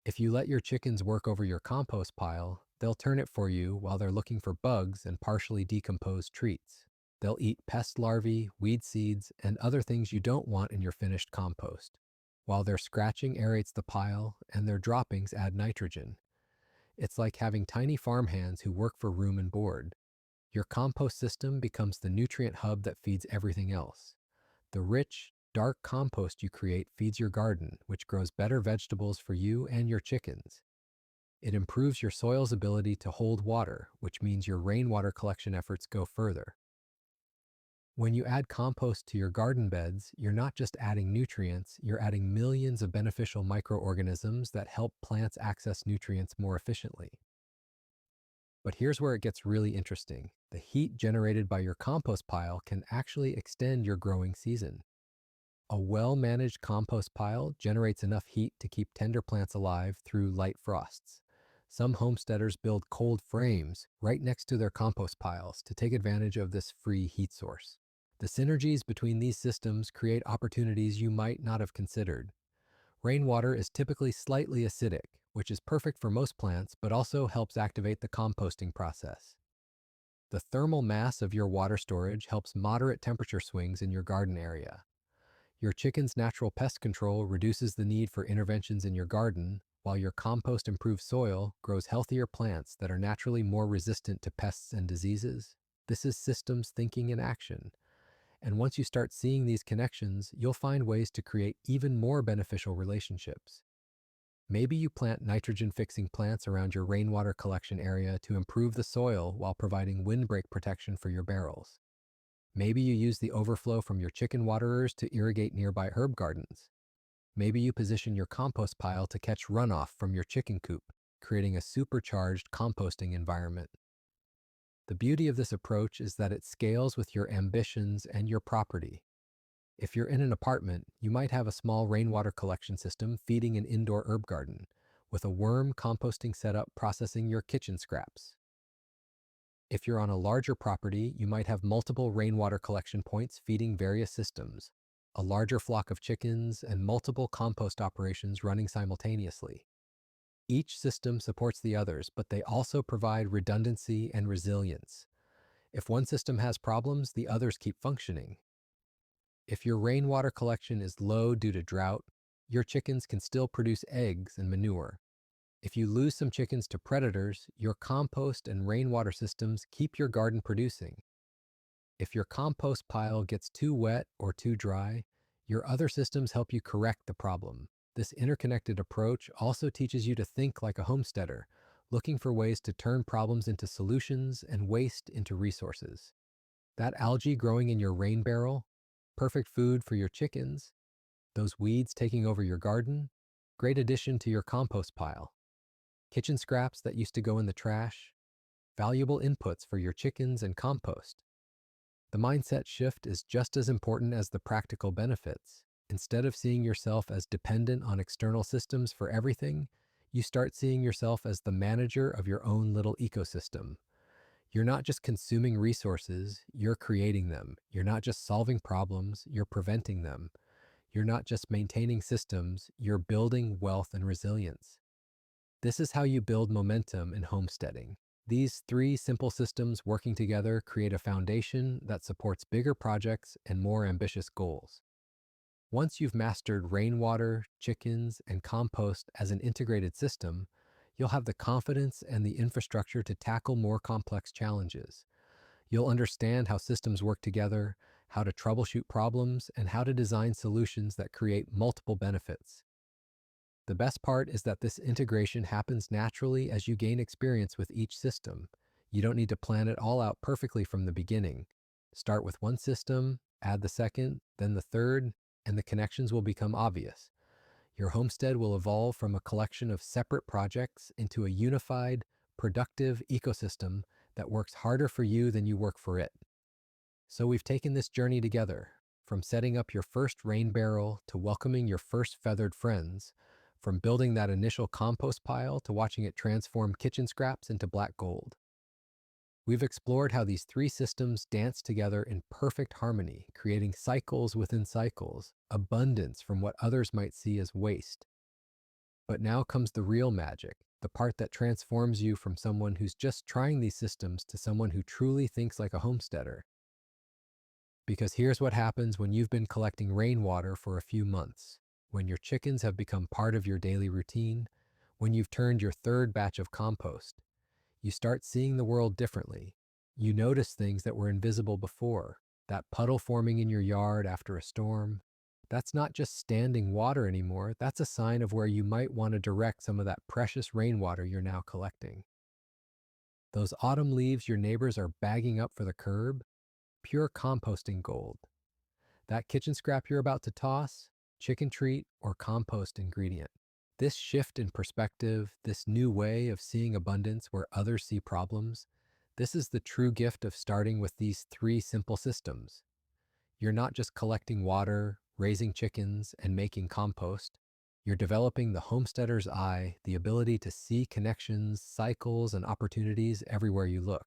If you let your chickens work over your compost pile, they'll turn it for you while they're looking for bugs and partially decomposed treats. They'll eat pest larvae, weed seeds, and other things you don't want in your finished compost. While their scratching aerates the pile and their droppings add nitrogen. It's like having tiny farm hands who work for room and board. Your compost system becomes the nutrient hub that feeds everything else. The rich, dark compost you create feeds your garden, which grows better vegetables for you and your chickens. It improves your soil's ability to hold water, which means your rainwater collection efforts go further. When you add compost to your garden beds, you're not just adding nutrients, you're adding millions of beneficial microorganisms that help plants access nutrients more efficiently. But here's where it gets really interesting. The heat generated by your compost pile can actually extend your growing season. A well-managed compost pile generates enough heat to keep tender plants alive through light frosts. Some homesteaders build cold frames right next to their compost piles to take advantage of this free heat source. The synergies between these systems create opportunities you might not have considered. Rainwater is typically slightly acidic, which is perfect for most plants, but also helps activate the composting process. The thermal mass of your water storage helps moderate temperature swings in your garden area. Your chicken's natural pest control reduces the need for interventions in your garden, while your compost improved soil grows healthier plants that are naturally more resistant to pests and diseases. This is systems thinking in action. And once you start seeing these connections, you'll find ways to create even more beneficial relationships. Maybe you plant nitrogen-fixing plants around your rainwater collection area to improve the soil while providing windbreak protection for your barrels. Maybe you use the overflow from your chicken waterers to irrigate nearby herb gardens. Maybe you position your compost pile to catch runoff from your chicken coop, creating a supercharged composting environment. The beauty of this approach is that it scales with your ambitions and your property. If you're in an apartment, you might have a small rainwater collection system feeding an indoor herb garden, with a worm composting setup processing your kitchen scraps. If you're on a larger property, you might have multiple rainwater collection points feeding various systems, a larger flock of chickens, and multiple compost operations running simultaneously. Each system supports the others, but they also provide redundancy and resilience. If one system has problems, the others keep functioning. If your rainwater collection is low due to drought, your chickens can still produce eggs and manure. If you lose some chickens to predators, your compost and rainwater systems keep your garden producing. If your compost pile gets too wet or too dry, your other systems help you correct the problem. This interconnected approach also teaches you to think like a homesteader, looking for ways to turn problems into solutions and waste into resources. That algae growing in your rain barrel, perfect food for your chickens, those weeds taking over your garden, great addition to your compost pile. Kitchen scraps that used to go in the trash, valuable inputs for your chickens and compost. The mindset shift is just as important as the practical benefits. Instead of seeing yourself as dependent on external systems for everything, you start seeing yourself as the manager of your own little ecosystem. You're not just consuming resources, you're creating them. You're not just solving problems, you're preventing them. You're not just maintaining systems, you're building wealth and resilience. This is how you build momentum in homesteading. These three simple systems working together create a foundation that supports bigger projects and more ambitious goals. Once you've mastered rainwater, chickens, and compost as an integrated system, you'll have the confidence and the infrastructure to tackle more complex challenges. You'll understand how systems work together, how to troubleshoot problems, and how to design solutions that create multiple benefits. The best part is that this integration happens naturally as you gain experience with each system. You don't need to plan it all out perfectly from the beginning. Start with one system, add the second, then the third, and the connections will become obvious. Your homestead will evolve from a collection of separate projects into a unified, productive ecosystem that works harder for you than you work for it. So we've taken this journey together, from setting up your first rain barrel to welcoming your first feathered friends, from building that initial compost pile to watching it transform kitchen scraps into black gold. We've explored how these three systems dance together in perfect harmony, creating cycles within cycles, abundance from what others might see as waste. But now comes the real magic, the part that transforms you from someone who's just trying these systems to someone who truly thinks like a homesteader. Because here's what happens when you've been collecting rainwater for a few months, when your chickens have become part of your daily routine, when you've turned your third batch of compost. You start seeing the world differently. You notice things that were invisible before. That puddle forming in your yard after a storm. That's not just standing water anymore. That's a sign of where you might want to direct some of that precious rainwater you're now collecting. Those autumn leaves your neighbors are bagging up for the curb, pure composting gold. That kitchen scrap you're about to toss, chicken treat or compost ingredient. This shift in perspective, this new way of seeing abundance where others see problems, this is the true gift of starting with these three simple systems. You're not just collecting water, raising chickens, and making compost. You're developing the homesteader's eye, the ability to see connections, cycles, and opportunities everywhere you look.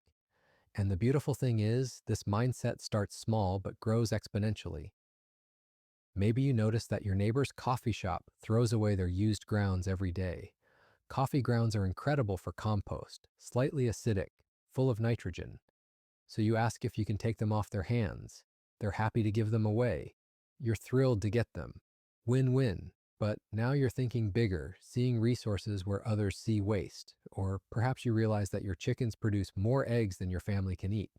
And the beautiful thing is, this mindset starts small but grows exponentially. Maybe you notice that your neighbor's coffee shop throws away their used grounds every day. Coffee grounds are incredible for compost, slightly acidic, full of nitrogen. So you ask if you can take them off their hands. They're happy to give them away. You're thrilled to get them. Win-win. But now you're thinking bigger, seeing resources where others see waste. Or perhaps you realize that your chickens produce more eggs than your family can eat.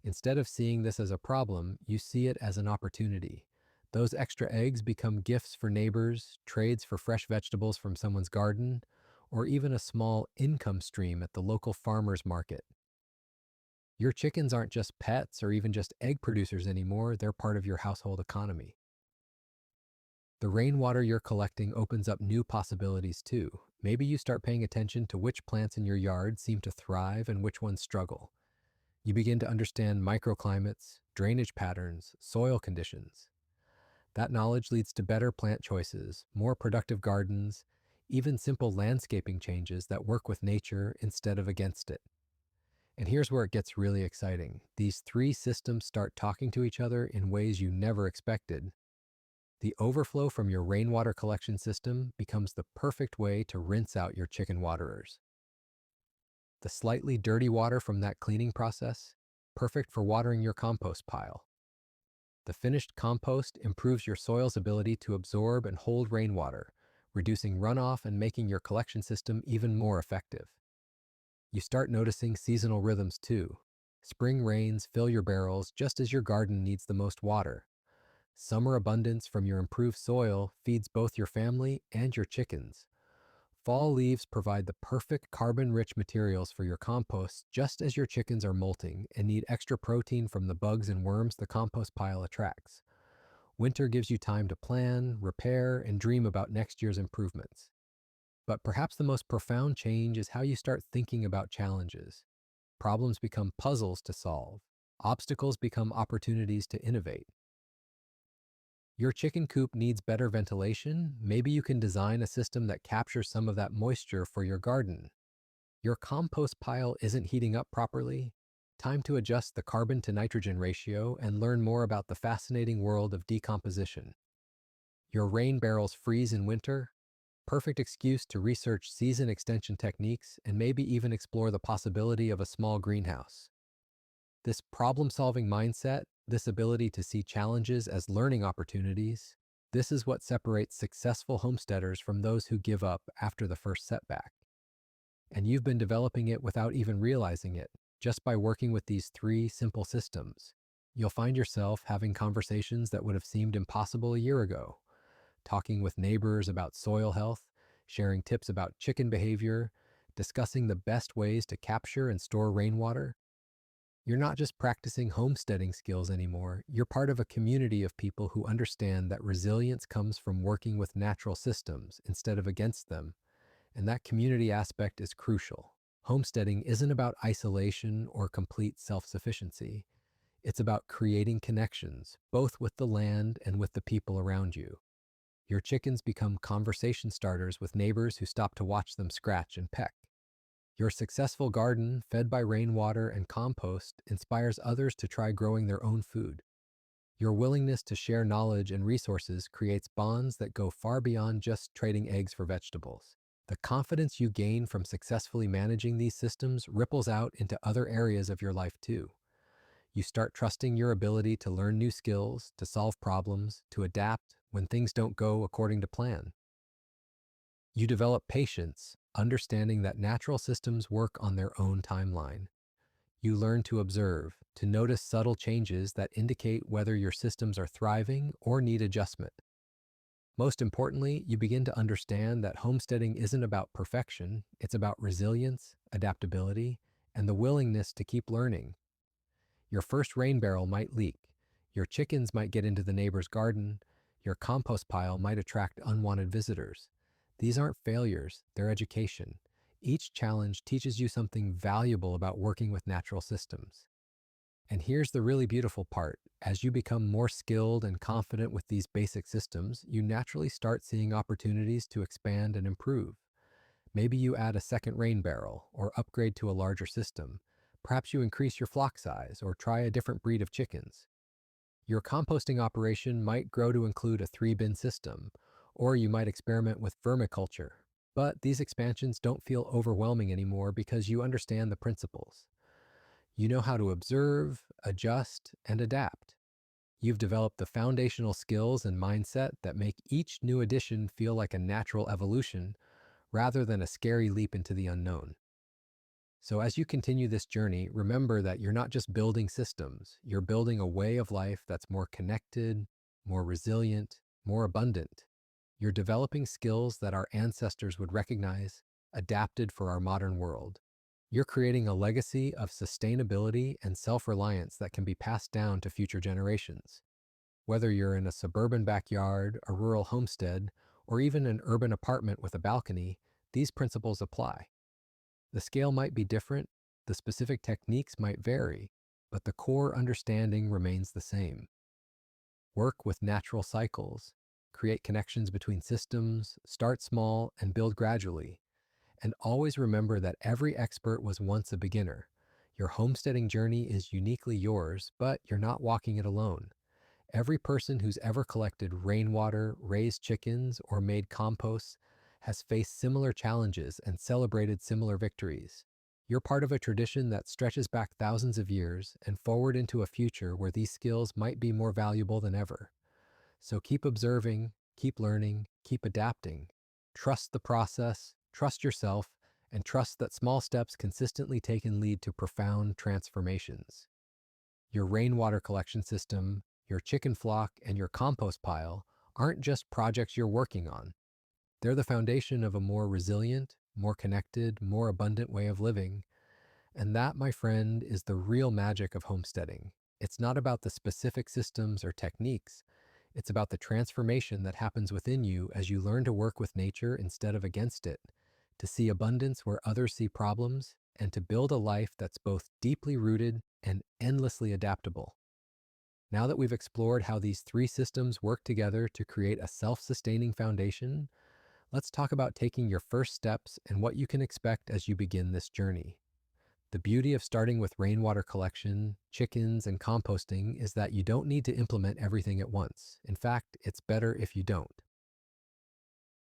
Instead of seeing this as a problem, you see it as an opportunity. Those extra eggs become gifts for neighbors, trades for fresh vegetables from someone's garden, or even a small income stream at the local farmer's market. Your chickens aren't just pets or even just egg producers anymore, they're part of your household economy. The rainwater you're collecting opens up new possibilities too. Maybe you start paying attention to which plants in your yard seem to thrive and which ones struggle. You begin to understand microclimates, drainage patterns, soil conditions. That knowledge leads to better plant choices, more productive gardens, even simple landscaping changes that work with nature instead of against it. And here's where it gets really exciting. These three systems start talking to each other in ways you never expected. The overflow from your rainwater collection system becomes the perfect way to rinse out your chicken waterers. The slightly dirty water from that cleaning process, perfect for watering your compost pile. The finished compost improves your soil's ability to absorb and hold rainwater, reducing runoff and making your collection system even more effective. You start noticing seasonal rhythms too. Spring rains fill your barrels just as your garden needs the most water. Summer abundance from your improved soil feeds both your family and your chickens. Fall leaves provide the perfect carbon-rich materials for your compost just as your chickens are molting and need extra protein from the bugs and worms the compost pile attracts. Winter gives you time to plan, repair, and dream about next year's improvements. But perhaps the most profound change is how you start thinking about challenges. Problems become puzzles to solve. Obstacles become opportunities to innovate. Your chicken coop needs better ventilation. Maybe you can design a system that captures some of that moisture for your garden. Your compost pile isn't heating up properly. Time to adjust the carbon to nitrogen ratio and learn more about the fascinating world of decomposition. Your rain barrels freeze in winter. Perfect excuse to research season extension techniques and maybe even explore the possibility of a small greenhouse. This problem-solving mindset, this ability to see challenges as learning opportunities, this is what separates successful homesteaders from those who give up after the first setback. And you've been developing it without even realizing it, just by working with these three simple systems. You'll find yourself having conversations that would have seemed impossible a year ago, talking with neighbors about soil health, sharing tips about chicken behavior, discussing the best ways to capture and store rainwater. You're not just practicing homesteading skills anymore, you're part of a community of people who understand that resilience comes from working with natural systems instead of against them, and that community aspect is crucial. Homesteading isn't about isolation or complete self-sufficiency. It's about creating connections, both with the land and with the people around you. Your chickens become conversation starters with neighbors who stop to watch them scratch and peck. Your successful garden, fed by rainwater and compost, inspires others to try growing their own food. Your willingness to share knowledge and resources creates bonds that go far beyond just trading eggs for vegetables. The confidence you gain from successfully managing these systems ripples out into other areas of your life too. You start trusting your ability to learn new skills, to solve problems, to adapt when things don't go according to plan. You develop patience, understanding that natural systems work on their own timeline. You learn to observe, to notice subtle changes that indicate whether your systems are thriving or need adjustment. Most importantly, you begin to understand that homesteading isn't about perfection, it's about resilience, adaptability, and the willingness to keep learning. Your first rain barrel might leak, your chickens might get into the neighbor's garden, your compost pile might attract unwanted visitors. These aren't failures, they're education. Each challenge teaches you something valuable about working with natural systems. And here's the really beautiful part. As you become more skilled and confident with these basic systems, you naturally start seeing opportunities to expand and improve. Maybe you add a second rain barrel or upgrade to a larger system. Perhaps you increase your flock size or try a different breed of chickens. Your composting operation might grow to include a 3-bin system, or you might experiment with vermiculture. But these expansions don't feel overwhelming anymore because you understand the principles. You know how to observe, adjust, and adapt. You've developed the foundational skills and mindset that make each new addition feel like a natural evolution rather than a scary leap into the unknown. So as you continue this journey, remember that you're not just building systems, you're building a way of life that's more connected, more resilient, more abundant. You're developing skills that our ancestors would recognize, adapted for our modern world. You're creating a legacy of sustainability and self-reliance that can be passed down to future generations. Whether you're in a suburban backyard, a rural homestead, or even an urban apartment with a balcony, these principles apply. The scale might be different, The specific techniques might vary, but the core understanding remains the same. Work with natural cycles, create connections between systems, start small, and build gradually. And always remember that every expert was once a beginner. Your homesteading journey is uniquely yours, but you're not walking it alone. Every person who's ever collected rainwater, raised chickens, or made compost has faced similar challenges and celebrated similar victories. You're part of a tradition that stretches back thousands of years and forward into a future where these skills might be more valuable than ever. So keep observing, keep learning, keep adapting. Trust the process, trust yourself, and trust that small steps consistently taken lead to profound transformations. Your rainwater collection system, your chicken flock, and your compost pile aren't just projects you're working on. They're the foundation of a more resilient, more connected, more abundant way of living. And that, my friend, is the real magic of homesteading. It's not about the specific systems or techniques. It's about the transformation that happens within you as you learn to work with nature instead of against it, to see abundance where others see problems, and to build a life that's both deeply rooted and endlessly adaptable. Now that we've explored how these three systems work together to create a self sustaining foundation, let's talk about taking your first steps and what you can expect as you begin this journey. The beauty of starting with rainwater collection, chickens, and composting is that you don't need to implement everything at once. In fact, it's better if you don't.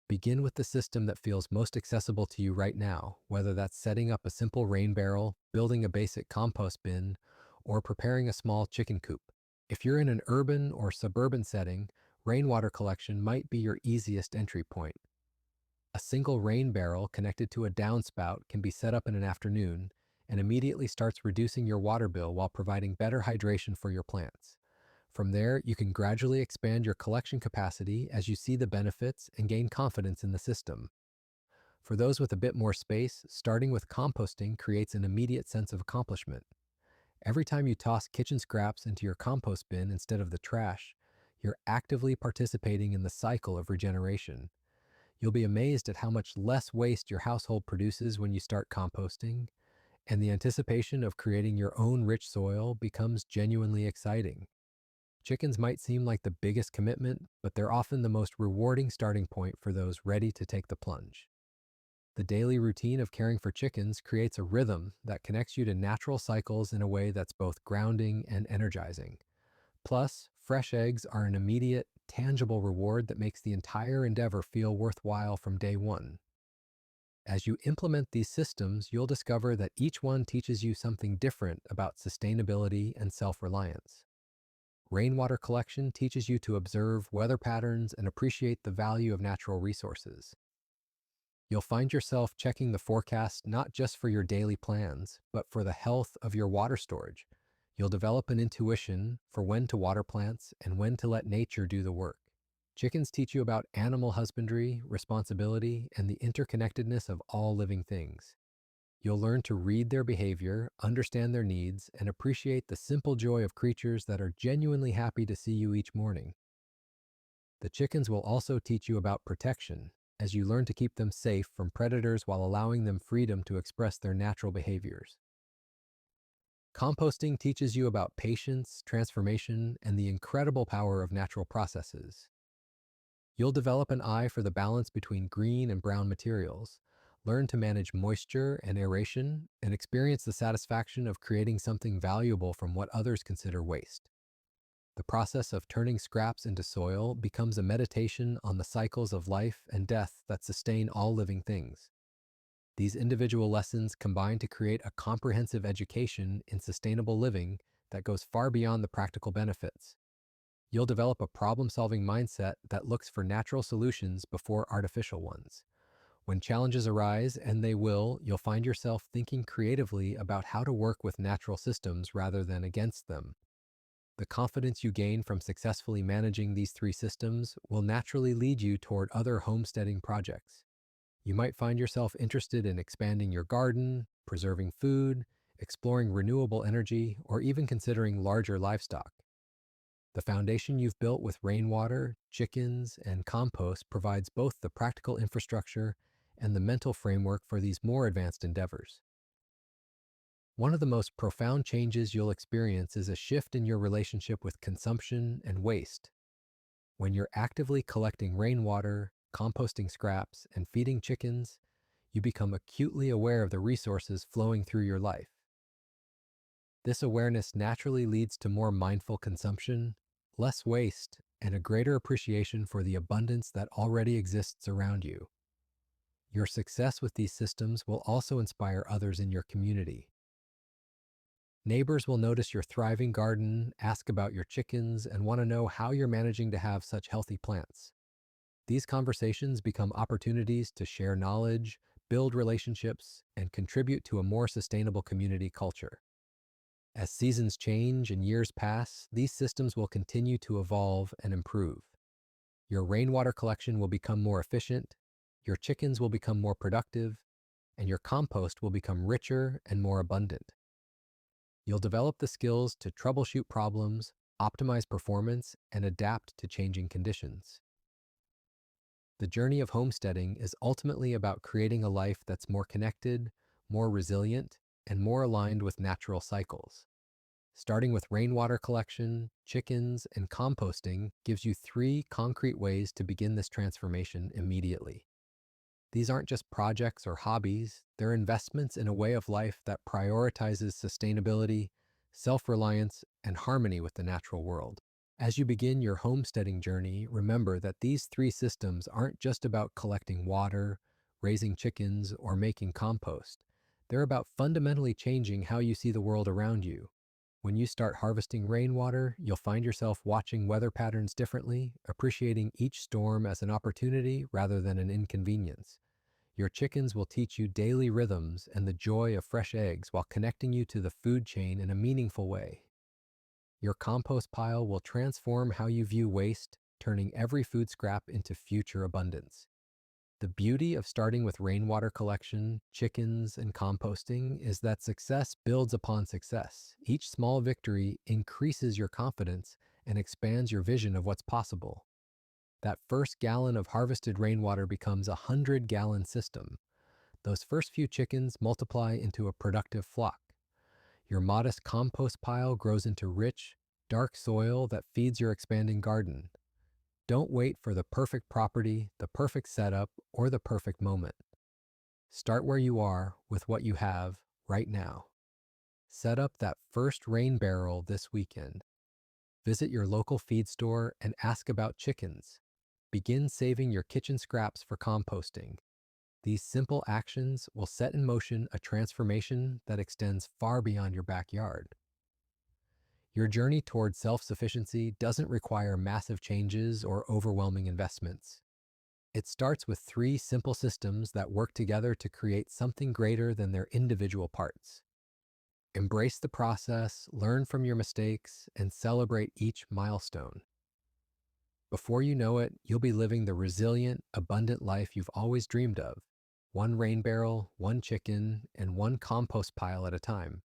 Begin with the system that feels most accessible to you right now, whether that's setting up a simple rain barrel, building a basic compost bin, or preparing a small chicken coop. If you're in an urban or suburban setting, rainwater collection might be your easiest entry point. A single rain barrel connected to a downspout can be set up in an afternoon and immediately starts reducing your water bill while providing better hydration for your plants. From there, you can gradually expand your collection capacity as you see the benefits and gain confidence in the system. For those with a bit more space, starting with composting creates an immediate sense of accomplishment. Every time you toss kitchen scraps into your compost bin instead of the trash, you're actively participating in the cycle of regeneration. You'll be amazed at how much less waste your household produces when you start composting, and the anticipation of creating your own rich soil becomes genuinely exciting. Chickens might seem like the biggest commitment, but they're often the most rewarding starting point for those ready to take the plunge. The daily routine of caring for chickens creates a rhythm that connects you to natural cycles in a way that's both grounding and energizing. Plus, fresh eggs are an immediate, tangible reward that makes the entire endeavor feel worthwhile from day one. As you implement these systems, you'll discover that each one teaches you something different about sustainability and self-reliance. Rainwater collection teaches you to observe weather patterns and appreciate the value of natural resources. You'll find yourself checking the forecast not just for your daily plans, but for the health of your water storage. You'll develop an intuition for when to water plants and when to let nature do the work. Chickens teach you about animal husbandry, responsibility, and the interconnectedness of all living things. You'll learn to read their behavior, understand their needs, and appreciate the simple joy of creatures that are genuinely happy to see you each morning. The chickens will also teach you about protection, as you learn to keep them safe from predators while allowing them freedom to express their natural behaviors. Composting teaches you about patience, transformation, and the incredible power of natural processes. You'll develop an eye for the balance between green and brown materials, learn to manage moisture and aeration, and experience the satisfaction of creating something valuable from what others consider waste. The process of turning scraps into soil becomes a meditation on the cycles of life and death that sustain all living things. These individual lessons combine to create a comprehensive education in sustainable living that goes far beyond the practical benefits. You'll develop a problem-solving mindset that looks for natural solutions before artificial ones. When challenges arise, and they will, you'll find yourself thinking creatively about how to work with natural systems rather than against them. The confidence you gain from successfully managing these three systems will naturally lead you toward other homesteading projects. You might find yourself interested in expanding your garden, preserving food, exploring renewable energy, or even considering larger livestock. The foundation you've built with rainwater, chickens, and compost provides both the practical infrastructure and the mental framework for these more advanced endeavors. One of the most profound changes you'll experience is a shift in your relationship with consumption and waste. When you're actively collecting rainwater, composting scraps, and feeding chickens, you become acutely aware of the resources flowing through your life. This awareness naturally leads to more mindful consumption, less waste, and a greater appreciation for the abundance that already exists around you. Your success with these systems will also inspire others in your community. Neighbors will notice your thriving garden, ask about your chickens, and want to know how you're managing to have such healthy plants. These conversations become opportunities to share knowledge, build relationships, and contribute to a more sustainable community culture. As seasons change and years pass, these systems will continue to evolve and improve. Your rainwater collection will become more efficient, your chickens will become more productive, and your compost will become richer and more abundant. You'll develop the skills to troubleshoot problems, optimize performance, and adapt to changing conditions. The journey of homesteading is ultimately about creating a life that's more connected, more resilient, and more aligned with natural cycles. Starting with rainwater collection, chickens, and composting gives you three concrete ways to begin this transformation immediately. These aren't just projects or hobbies, they're investments in a way of life that prioritizes sustainability, self-reliance, and harmony with the natural world. As you begin your homesteading journey, remember that these three systems aren't just about collecting water, raising chickens, or making compost. They're about fundamentally changing how you see the world around you. When you start harvesting rainwater, you'll find yourself watching weather patterns differently, appreciating each storm as an opportunity rather than an inconvenience. Your chickens will teach you daily rhythms and the joy of fresh eggs while connecting you to the food chain in a meaningful way. Your compost pile will transform how you view waste, turning every food scrap into future abundance. The beauty of starting with rainwater collection, chickens, and composting is that success builds upon success. Each small victory increases your confidence and expands your vision of what's possible. That first gallon of harvested rainwater becomes a 100-gallon system. Those first few chickens multiply into a productive flock. Your modest compost pile grows into rich, dark soil that feeds your expanding garden. Don't wait for the perfect property, the perfect setup, or the perfect moment. Start where you are with what you have right now. Set up that first rain barrel this weekend. Visit your local feed store and ask about chickens. Begin saving your kitchen scraps for composting. These simple actions will set in motion a transformation that extends far beyond your backyard. Your journey toward self-sufficiency doesn't require massive changes or overwhelming investments. It starts with three simple systems that work together to create something greater than their individual parts. Embrace the process, learn from your mistakes, and celebrate each milestone. Before you know it, you'll be living the resilient, abundant life you've always dreamed of, one rain barrel, one chicken, and one compost pile at a time.